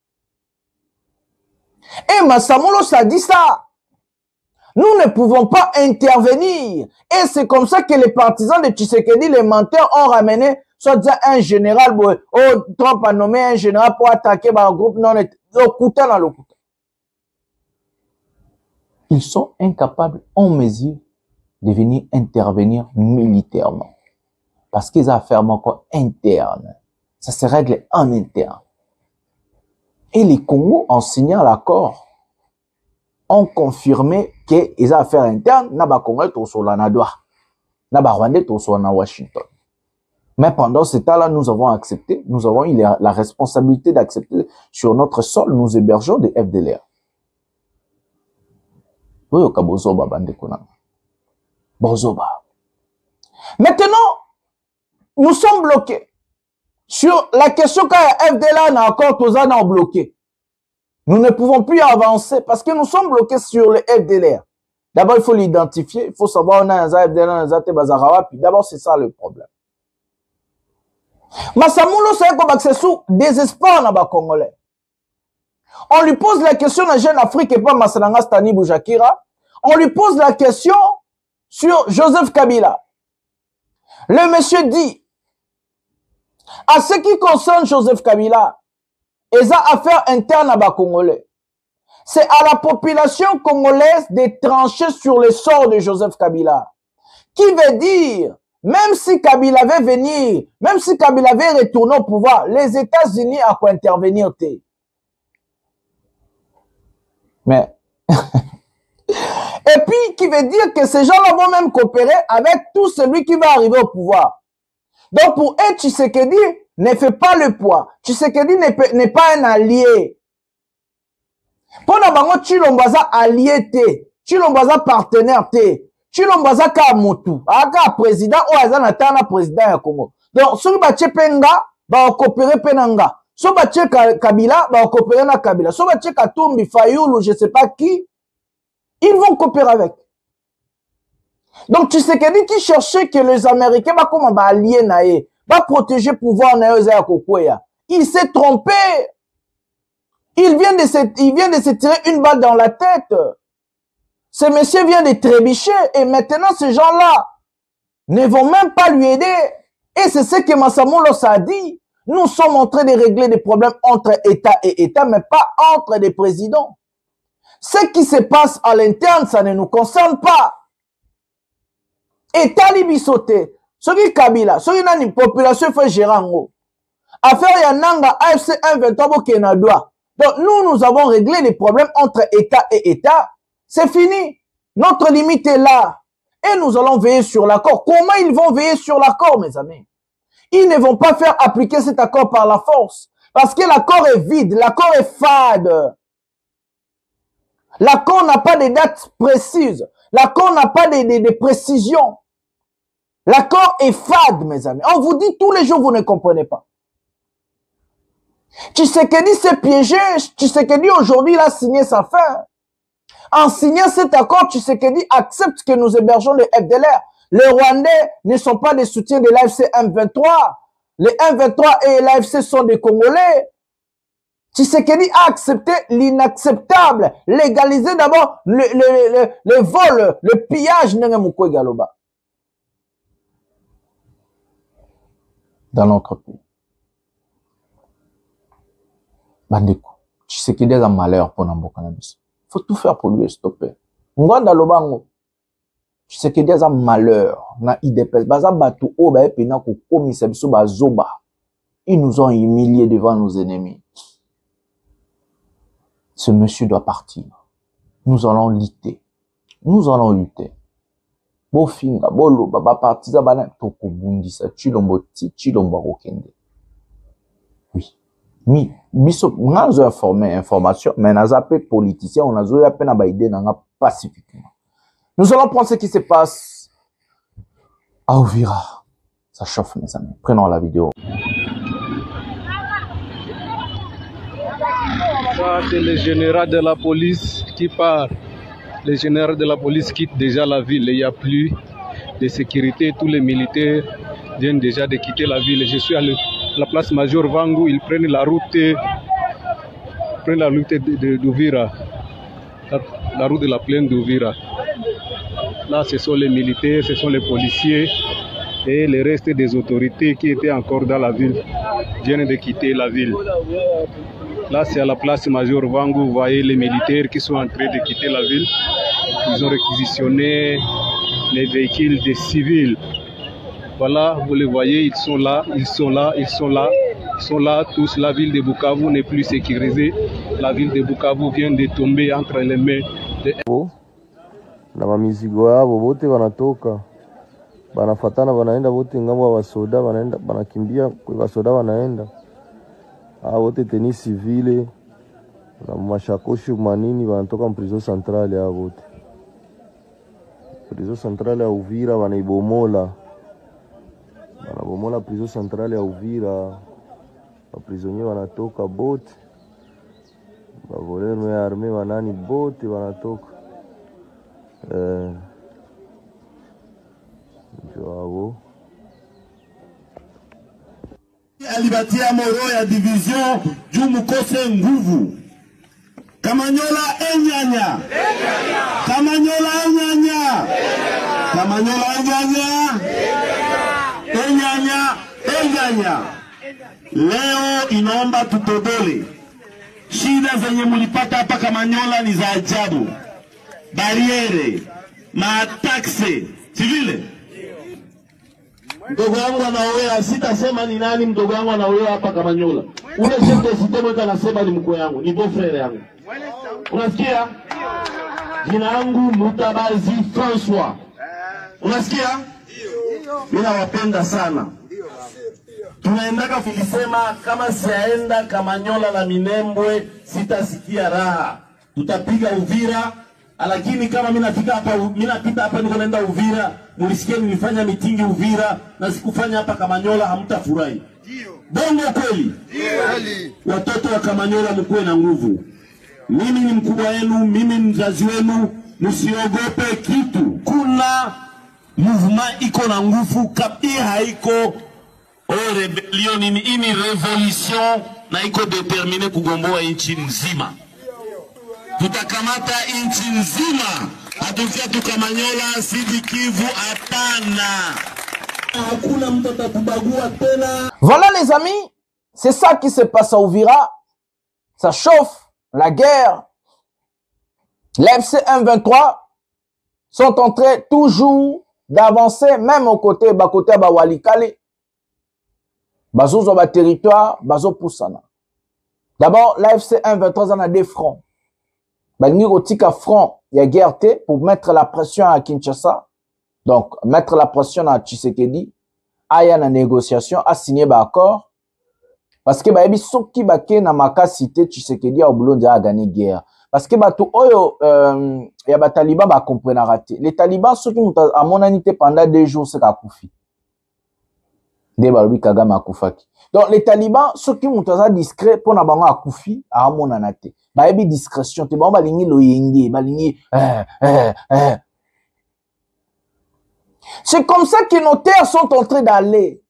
Et Massamolos a dit ça. Nous ne pouvons pas intervenir. Et c'est comme ça que les partisans de Tshisekedi, les menteurs, ont ramené soit disant un général, Trump a nommé un général pour attaquer un groupe non Lokuta dans Lokuta. Ils sont incapables, en mesure, de venir intervenir militairement. Parce qu'ils ont affaire encore interne. Ça se règle en interne. Et les Congos, en signant l'accord, ont confirmé qu'ils ont affaire interne, n'aba Congolais sur la Nadoua, n'aba Rwandais sur la Washington. Mais pendant ce temps-là, nous avons accepté, nous avons eu la responsabilité d'accepter sur notre sol, nous hébergeons des FDLR. Maintenant, nous sommes bloqués. Sur la question quand FDLR n'a encore tous en bloqué. Nous ne pouvons plus avancer parce que nous sommes bloqués sur le FDLR. D'abord, il faut l'identifier. Il faut savoir on a un FDLR, puis d'abord, c'est ça le problème. Massamoulo, c'est sous désespoir dans les Congolais. On lui pose la question à Jeune Afrique et pas Massananga Stani Boujakira. On lui pose la question sur Joseph Kabila. Le monsieur dit, à ce qui concerne Joseph Kabila, et ça affaire interne à bas Congolais. C'est à la population congolaise de trancher sur le sort de Joseph Kabila. Qui veut dire, même si Kabila avait venir, même si Kabila avait retourné au pouvoir, les États-Unis à quoi intervenir. Mais, et puis, qui veut dire que ces gens-là vont même coopérer avec tout celui qui va arriver au pouvoir. Donc, pour eux, Tshisekedi ne fait pas le poids. Tshisekedi n'est pas un allié. Pour nous, Chilombaza allié te. Chilombaza partenaire te. Chilombaza ka mutu. Aka président ou azana tana président ya Congo. Donc, ceux qui penga, va coopérer penanga. Ceux qui Kabila, va coopérer na Kabila. Ceux qui Katumbi, Fayoulou, je sais pas qui, ils vont coopérer avec. Donc, Tshisekedi qui cherchait que les Américains va comme allié naé, va protéger le pouvoir naé à Kokoya. Il s'est trompé. Il vient de se tirer une balle dans la tête. Ce monsieur vient de trébucher et maintenant ces gens-là ne vont même pas lui aider. Et c'est ce que Massamoulos a dit. Nous sommes en train de régler des problèmes entre État et État, mais pas entre des présidents. Ce qui se passe à l'interne, ça ne nous concerne pas. État libisoté, ce qui Kabila, ce qui n'a une population fait gérango. Affaire Yananga, AFC 123 Kenadwa. Donc nous avons réglé les problèmes entre État et État. C'est fini. Notre limite est là. Et nous allons veiller sur l'accord. Comment ils vont veiller sur l'accord, mes amis? Ils ne vont pas faire appliquer cet accord par la force. Parce que l'accord est vide, l'accord est fade. L'accord n'a pas de dates précises. L'accord n'a pas de précisions. L'accord est fade, mes amis. On vous dit tous les jours, vous ne comprenez pas. Tshisekedi s'est piégé. Tshisekedi aujourd'hui, il a signé sa fin. En signant cet accord, Tshisekedi accepte que nous hébergeons les FDLR. Les Rwandais ne sont pas des soutiens de l'AFC M23. Les M23 et l'AFC sont des Congolais. Tshisekedi a accepté l'inacceptable. Légaliser d'abord le vol, le pillage. Dans notre pays. Bandeko, Tshisekedi a un malheur pour Nambokanabis. Il faut tout faire pour lui stopper. Ngwanda Lobango, Tshisekedi a un malheur. Na IDPS, baza batu o ba epena ko komisa biso bazoba. Ils nous ont humiliés devant nos ennemis. Ce monsieur doit partir. Nous allons lutter. Nous allons lutter. Bofinga, bolo, baba partiza bana toko bundisa, chilombo ti, chilombo rokende. Oui. Biso, on a informé, information, mais on a zappé politicien, on a joué à peine à Baïdé, pacifiquement. Nous allons prendre ce qui se passe à Uvira. Ça chauffe, mes amis. Prenons la vidéo. Ça, c'est le général de la police qui part. Le général de la police quitte déjà la ville. Il n'y a plus de sécurité. Tous les militaires viennent déjà de quitter la ville. Je suis à la place Major Vangu. Ils prennent la route d'Uvira. La route de la plaine d'Uvira. Là, ce sont les militaires, ce sont les policiers et le reste des autorités qui étaient encore dans la ville viennent de quitter la ville. Là, c'est à la place Major Vangu. Vous voyez les militaires qui sont en train de quitter la ville. Ils ont réquisitionné les véhicules des civils. Voilà, vous les voyez, ils sont là, ils sont là, ils sont là. Ils sont là, tous. La ville de Bukavu n'est plus sécurisée. La ville de Bukavu vient de tomber entre les mains de... Na mamizigo yao wote wanatoka, banafatana, wanaenda wote ngambo wa wasoda, wanaenda banakimbia kwa wasoda, wanaenda wote teni civile na mashakoshi manini, wanatoka mprizo centrale ya wote. Prizo centrale ya Uvira wanaibomola, wanabomola prizo centrale ya Uvira. Waprisonniers wanatoka bote, bavolero ya arme wanani bote wanatoka. Joao alibatia moro ya division juu mukose nguvu. Kamanyola enyanya, Kamanyola enyanya, Kamanyola enyanya, enyanya, enyanya. Leo inaomba tutodole. Shida zenye mulipata hapa Kamanyola ni za ajabu. Bariere, mataxe, sivile. Mdogo wangu anaoea, sitasema ni nani mdogo wangu anaoea hapa Kamanyola. Ule chef de system wetu anasema ni mkwe yangu, ni beau-frère yangu. Unasikia? Jina langu Mutabazi François. Unasikia? Mimi nawapenda sana. Tunaendaka kulisema kama siaenda Kamanyola na Minembwe sitasikia raha. Tutapiga Uvira, lakini kama mimi nafika hapa, mimi napita hapa niko naenda Uvira, mulisikia nilifanya mitingi Uvira na sikufanya hapa Kamanyola, hamtafurahi. Ndio. Bongo kweli? Ndio. Watoto wa Kamanyola mkuwe na nguvu. Mimi ni mkubwa wenu, mimi mzazi wenu, msiogope kitu. Kuna movement iko na nguvu, kabisa haiko rebellion, ini revolution na iko determine kugomboa nchi nzima. Tutakamata nchi nzima, hatufia tukamanyola Sidi Kivu hapana. Hakuna mtu atakubagua tena. Voilà les amis, c'est ça qui se passe à Uvira. Ça chauffe, la guerre. l'FC M23 sont en train toujours d'avancer, même au côté Walikale. Bazo sur le territoire, Bazo Poussana. D'abord, l'AFC 1-23 en a des fronts. Balingi Rotika front, il y a guerre pour mettre la pression à Kinshasa. Donc, mettre la pression à Tshisekedi. Il y a une négociation, à signer un accord. Parce que, il y a ceux qui na maka cité Tshisekedi au boulot de gagner guerre. Parce que, il y a des talibans qui comprennent raté. Les talibans, ceux qui ont, à mon avis, pendant 2 jours, c'est qu'à Koufi. Donc, les talibans, ceux qui ont discret pour n'avoir un Koufi, à mon anaté. Bah, il y a discrétion. T'es bon, bah, l'ingé, l'oyenge, bah, l'ingé, C'est comme ça que nos terres sont en train d'aller.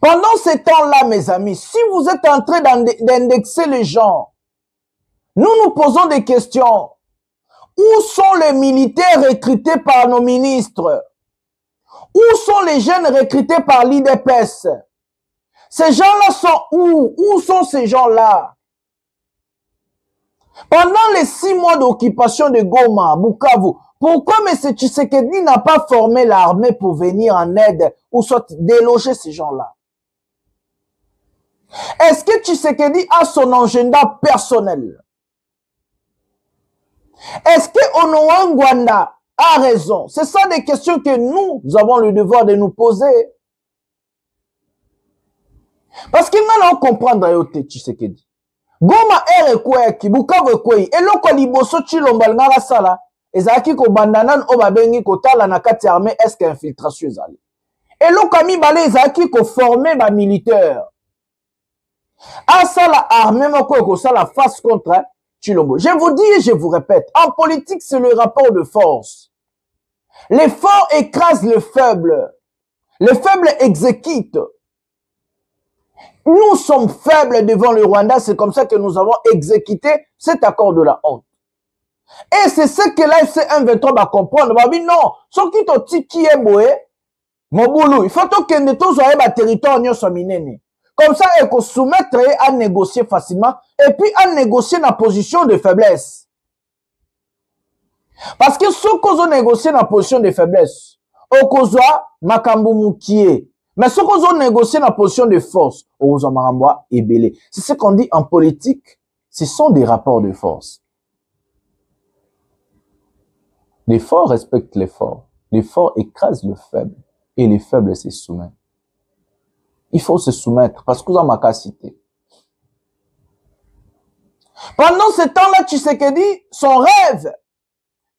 Pendant ces temps-là, mes amis, si vous êtes en train d'indexer les gens, nous nous posons des questions. Où sont les militaires recrutés par nos ministres? Où sont les jeunes recrutés par l'IDPS? Ces gens-là sont où? Où sont ces gens-là? Pendant les 6 mois d'occupation de Goma, Bukavu, pourquoi M. Tshisekedi n'a pas formé l'armée pour venir en aide ou soit déloger ces gens-là? Est-ce que Tshisekedi a son agenda personnel? Est-ce que Onoan Gwanda a raison? C'est ça des questions que nous avons le devoir de nous poser. Parce qu'il m'a non comprendre yote Tshisekedi. Goma ere kweki, Bukavu kweki, eloko liboso Chilomba ngara sala, ezaki ko bandanan obabengi ko tala na kati armée est-ce qu'infiltration ezali. Eloko mibale ezaki ko former ba militaire. Asala armée moko ko sala face contre Chilombo. Je vous dis et je vous répète, en politique c'est le rapport de force. Les forts écrasent les faibles exécutent. Nous sommes faibles devant le Rwanda, c'est comme ça que nous avons exécuté cet accord de la honte. Et c'est ce que l'AFC 1-23 va comprendre. Va dire non, ce qui est tiki eboé, Moboulou, il faut que nous ayons un territoire minene. Comme ça, il faut soumettre à négocier facilement et puis à négocier dans position de faiblesse. Parce que ce qu'on a négocié dans position de faiblesse, au kozwa makambu mukie. Mais ce qu'on a négocié dans position de force, au Zamaramba et Belé. C'est ce qu'on dit en politique, ce sont des rapports de force. Les forts respectent les forts. Les forts écrasent le faible. Et les faibles se soumettent. Il faut se soumettre parce que vous avez ma capacité. Pendant ce temps-là, Tshisekedi, son rêve,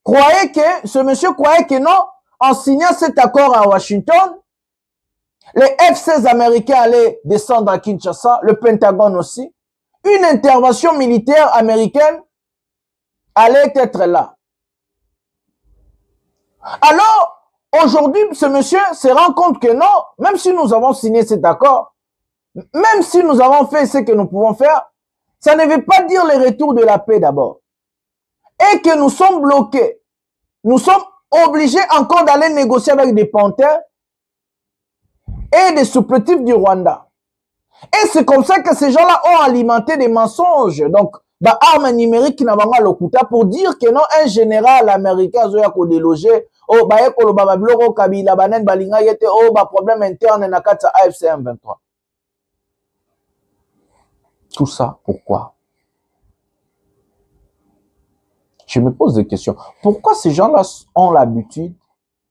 ce monsieur croyait que non, en signant cet accord à Washington, les F-16 américains allaient descendre à Kinshasa, le Pentagone aussi. Une intervention militaire américaine allait être là. Alors, aujourd'hui, ce monsieur se rend compte que non, même si nous avons signé cet accord, même si nous avons fait ce que nous pouvons faire, ça ne veut pas dire le retour de la paix d'abord. Et que nous sommes bloqués. Nous sommes obligés encore d'aller négocier avec des panthères et des supplétifs du Rwanda. Et c'est comme ça que ces gens-là ont alimenté des mensonges. Donc, armes numériques qui n'a pas l'okuta pour dire que non, un général américain zoya ko déloger, oh, ko babablo kabila banen balinga yete, oh, problème interne na katsa AFC 1-23. Tout ça, pourquoi? Je me pose des questions. Pourquoi ces gens-là ont l'habitude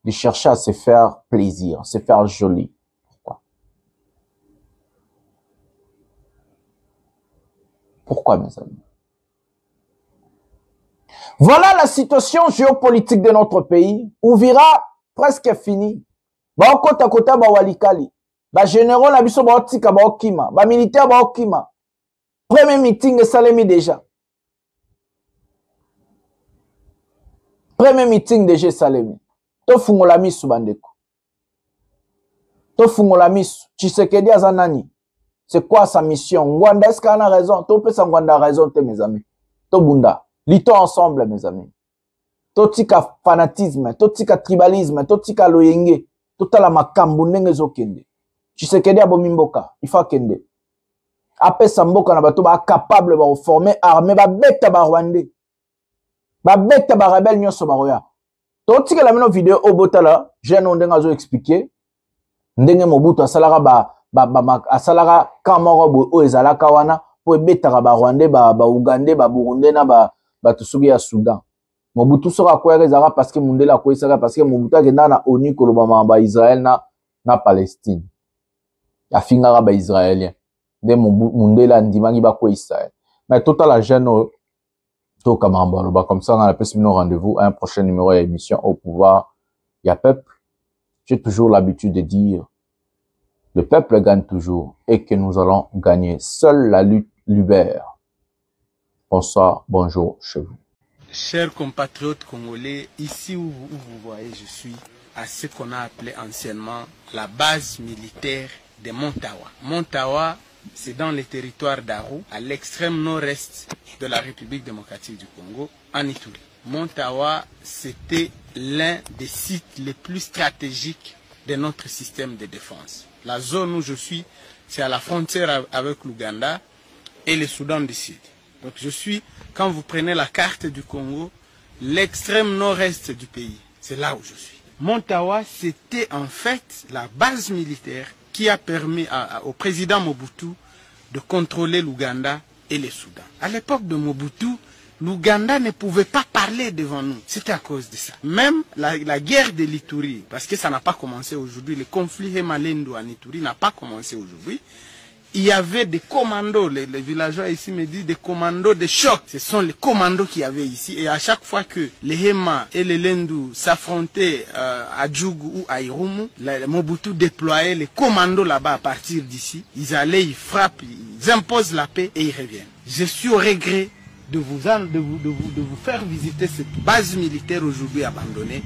de chercher à se faire plaisir, se faire joli? Pourquoi? Pourquoi, mes amis? Voilà la situation géopolitique de notre pays. Ouvira presque fini. Ba kota kota ba walikali. Ba général na biso ba otika ba okima. Ba militaire ba okima. Premier meeting salemi déjà. Premier meeting déjà salemi. To fungola misu bandeko. To fungola misu. Tshisekedi azanani. C'est quoi sa mission? Ngwanda est-ce qu'on a raison? To pesa Ngwanda raison te mes amis. To bunda. Litons ensemble, mes amis. Totika fanatisme, totika tribalisme, totika loyenge, totala makambu ndenge zokende. Tshisekedi abomimboka, il faut kende. Apesa mboka na bato ba capable ba former armée ba beta ba Rwandais. ba beta ba rebelle nyonso baroya to tika la meno vidéo obotala j'ai non ndenga zo expliquer ndenge Mobutu asalaka asalaka kamoro bo o ezalaka wana po betaka ba Rwandais ba Ougandais ba Burundais na ba tusugi ya Soudan. Mobutu sera quoi ezalaka parce que Mundela ko esaka parce que Mobutu akenda na ONU kolobama ba Israël na Palestine. Ya fingaka ba Israélien. De Mundela ndimaki ba ko Israël. Mais total la jeune to kamamba ba comme ça on a plus nos rendez-vous à un prochain numéro d'émission Au pouvoir. Il y a peuple. J'ai toujours l'habitude de dire le peuple gagne toujours et que nous allons gagner. Seule la lutte libère. Bonsoir, bonjour chez vous. Chers compatriotes congolais, ici où vous voyez, je suis à ce qu'on a appelé anciennement la base militaire de Montawa. Montawa, c'est dans les territoires d'Aru, à l'extrême nord-est de la République démocratique du Congo, en Ituri. Montawa, c'était l'un des sites les plus stratégiques de notre système de défense. La zone où je suis, c'est à la frontière avec l'Ouganda et le Soudan du Sud. Donc je suis, quand vous prenez la carte du Congo, l'extrême nord-est du pays. C'est là où je suis. Montawa, c'était en fait la base militaire qui a permis au président Mobutu de contrôler l'Ouganda et le Soudan. À l'époque de Mobutu, l'Ouganda ne pouvait pas parler devant nous. C'était à cause de ça. Même la guerre de l'Ituri, parce que ça n'a pas commencé aujourd'hui, le conflit Hemalendo en Ituri n'a pas commencé aujourd'hui. Il y avait des commandos, les villageois ici me disent des commandos de choc. Ce sont les commandos qu'il y avait ici. Et à chaque fois que les Hema et les Lendu s'affrontaient à Djougou ou à Irumu, Mobutu déployait les commandos là-bas à partir d'ici. Ils allaient, ils frappent, ils imposent la paix et ils reviennent. Je suis au regret de vous faire visiter cette base militaire aujourd'hui abandonnée.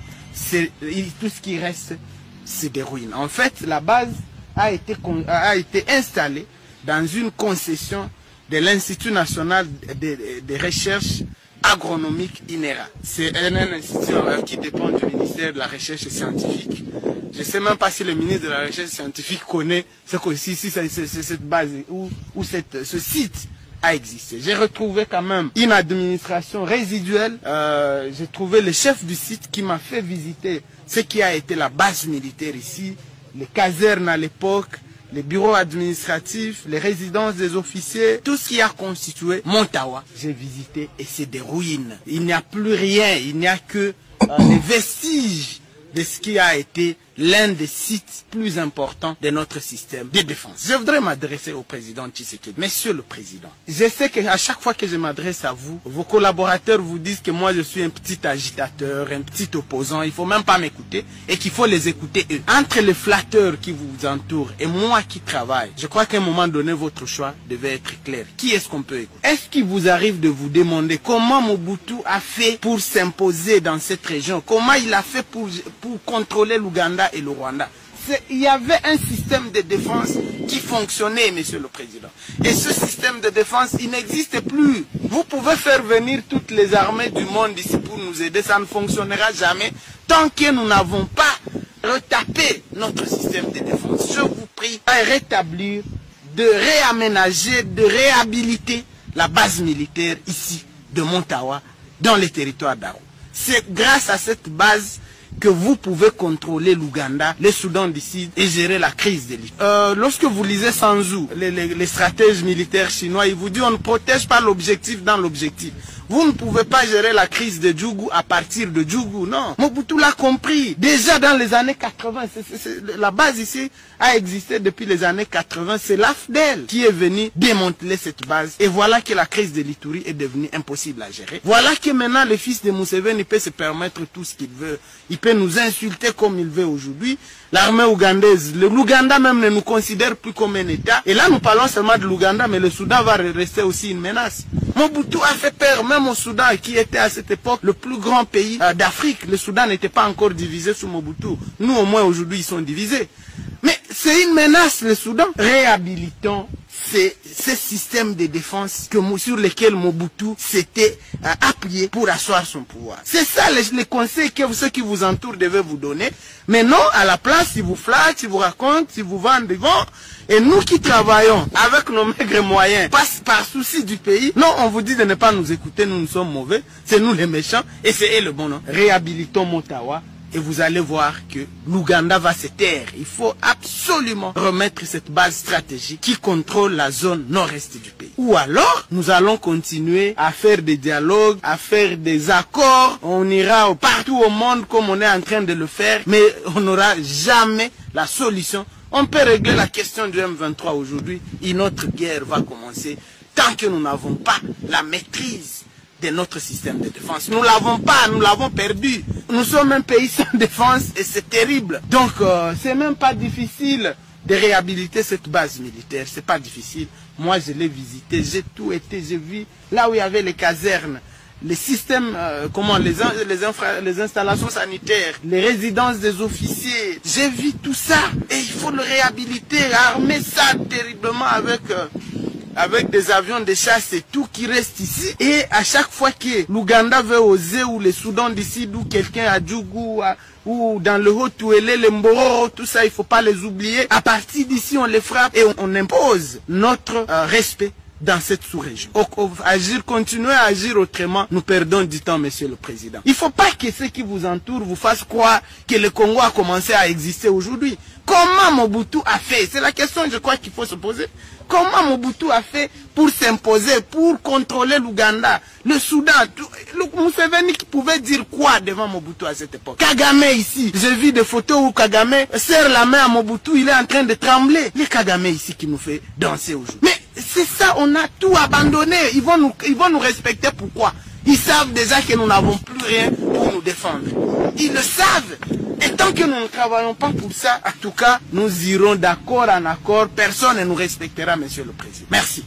Tout ce qui reste, c'est des ruines. En fait, la base a été installée dans une concession de l'Institut national de recherche agronomique INERA. C'est un institut qui dépend du ministère de la Recherche scientifique. Je ne sais même pas si le ministre de la Recherche scientifique connaît ce que c'est cette base ou ce site a existé. J'ai retrouvé quand même une administration résiduelle. J'ai trouvé le chef du site qui m'a fait visiter ce qui a été la base militaire ici, les casernes à l'époque, les bureaux administratifs, les résidences des officiers, tout ce qui a constitué Montawa. J'ai visité et c'est des ruines. Il n'y a plus rien, il n'y a que les vestiges de ce qui a été l'un des sites plus importants de notre système de défense. Je voudrais m'adresser au président Tshisekedi. Monsieur le président, je sais qu'à chaque fois que je m'adresse à vous, vos collaborateurs vous disent que moi je suis un petit agitateur, un petit opposant, il ne faut même pas m'écouter et qu'il faut les écouter eux. Entre les flatteurs qui vous entourent et moi qui travaille, je crois qu'à un moment donné votre choix devait être clair. Qui est-ce qu'on peut écouter? Est-ce qu'il vous arrive de vous demander comment Mobutu a fait pour s'imposer dans cette région? Comment il a fait pour contrôler l'Ouganda et le Rwanda? Il y avait un système de défense qui fonctionnait, monsieur le président. Et ce système de défense, il n'existe plus. Vous pouvez faire venir toutes les armées du monde ici pour nous aider, ça ne fonctionnera jamais tant que nous n'avons pas retapé notre système de défense. Je vous prie de rétablir, de réaménager, de réhabiliter la base militaire ici de Montawa dans les territoires d'Aru. C'est grâce à cette base que vous pouvez contrôler l'Ouganda, le Soudan d'ici et gérer la crise de l'État. Lorsque vous lisez Sanzu, les stratèges militaires chinois, ils vous disent on ne protège pas l'objectif dans l'objectif. Vous ne pouvez pas gérer la crise de Djougou à partir de Djougou, non. Mobutu l'a compris. Déjà dans les années 80, la base ici a existé depuis les années 80. C'est l'AFDEL qui est venu démanteler cette base. Et voilà que la crise de l'Ituri est devenue impossible à gérer. Voilà que maintenant le fils de Museveni peut se permettre tout ce qu'il veut. Il peut nous insulter comme il veut aujourd'hui. L'armée ougandaise, l'Ouganda même ne nous considère plus comme un État. Et là nous parlons seulement de l'Ouganda, mais le Soudan va rester aussi une menace. Mobutu a fait peur même au Soudan, qui était à cette époque le plus grand pays d'Afrique. Le Soudan n'était pas encore divisé sous Mobutu. Nous au moins aujourd'hui ils sont divisés. Mais c'est une menace le Soudan. Réhabilitons c'est ce système de défense sur lequel Mobutu s'était appuyé pour asseoir son pouvoir. C'est ça les conseils que ceux qui vous entourent devaient vous donner. Mais non, à la place, ils vous flattent, ils vous racontent, ils vous vendent des vents. Et nous qui travaillons avec nos maigres moyens, par souci du pays, non, on vous dit de ne pas nous écouter, nous sommes mauvais, c'est nous les méchants, et c'est eux le bon nom. Réhabilitons Montawa. Et vous allez voir que l'Ouganda va se taire. Il faut absolument remettre cette base stratégique qui contrôle la zone nord-est du pays. Ou alors, nous allons continuer à faire des dialogues, à faire des accords. On ira partout au monde comme on est en train de le faire, mais on n'aura jamais la solution. On peut régler la question du M23 aujourd'hui. Une autre guerre va commencer tant que nous n'avons pas la maîtrise de notre système de défense. Nous l'avons pas, nous l'avons perdu. Nous sommes un pays sans défense et c'est terrible. Donc, c'est même pas difficile de réhabiliter cette base militaire. C'est pas difficile. Moi, je l'ai visité, j'ai tout été, j'ai vu là où il y avait les casernes, les systèmes, les installations sanitaires, les résidences des officiers. J'ai vu tout ça et il faut le réhabiliter, armer ça terriblement avec des avions de chasse et tout qui reste ici. Et à chaque fois que l'Ouganda veut oser, ou le Soudan d'ici, d'où quelqu'un à Djougou, ou dans le Haut-Touélé, les Mbororo, tout ça, il faut pas les oublier. À partir d'ici, on les frappe et on impose notre respect dans cette sous-région. Continuer à agir autrement, nous perdons du temps, Monsieur le Président. Il ne faut pas que ceux qui vous entourent vous fassent croire que le Congo a commencé à exister aujourd'hui. Comment Mobutu a fait? C'est la question, je crois, qu'il faut se poser. Comment Mobutu a fait pour s'imposer, pour contrôler l'Ouganda, le Soudan? Museveni qui pouvait dire quoi devant Mobutu à cette époque? Kagame ici, j'ai vu des photos où Kagame serre la main à Mobutu, il est en train de trembler. Les Kagame ici qui nous fait danser aujourd'hui. Mais c'est ça, on a tout abandonné. Ils vont nous respecter, pourquoi? Ils savent déjà que nous n'avons plus rien pour nous défendre. Ils le savent. Et tant que nous ne travaillons pas pour ça, en tout cas, nous irons d'accord en accord. Personne ne nous respectera, Monsieur le Président. Merci.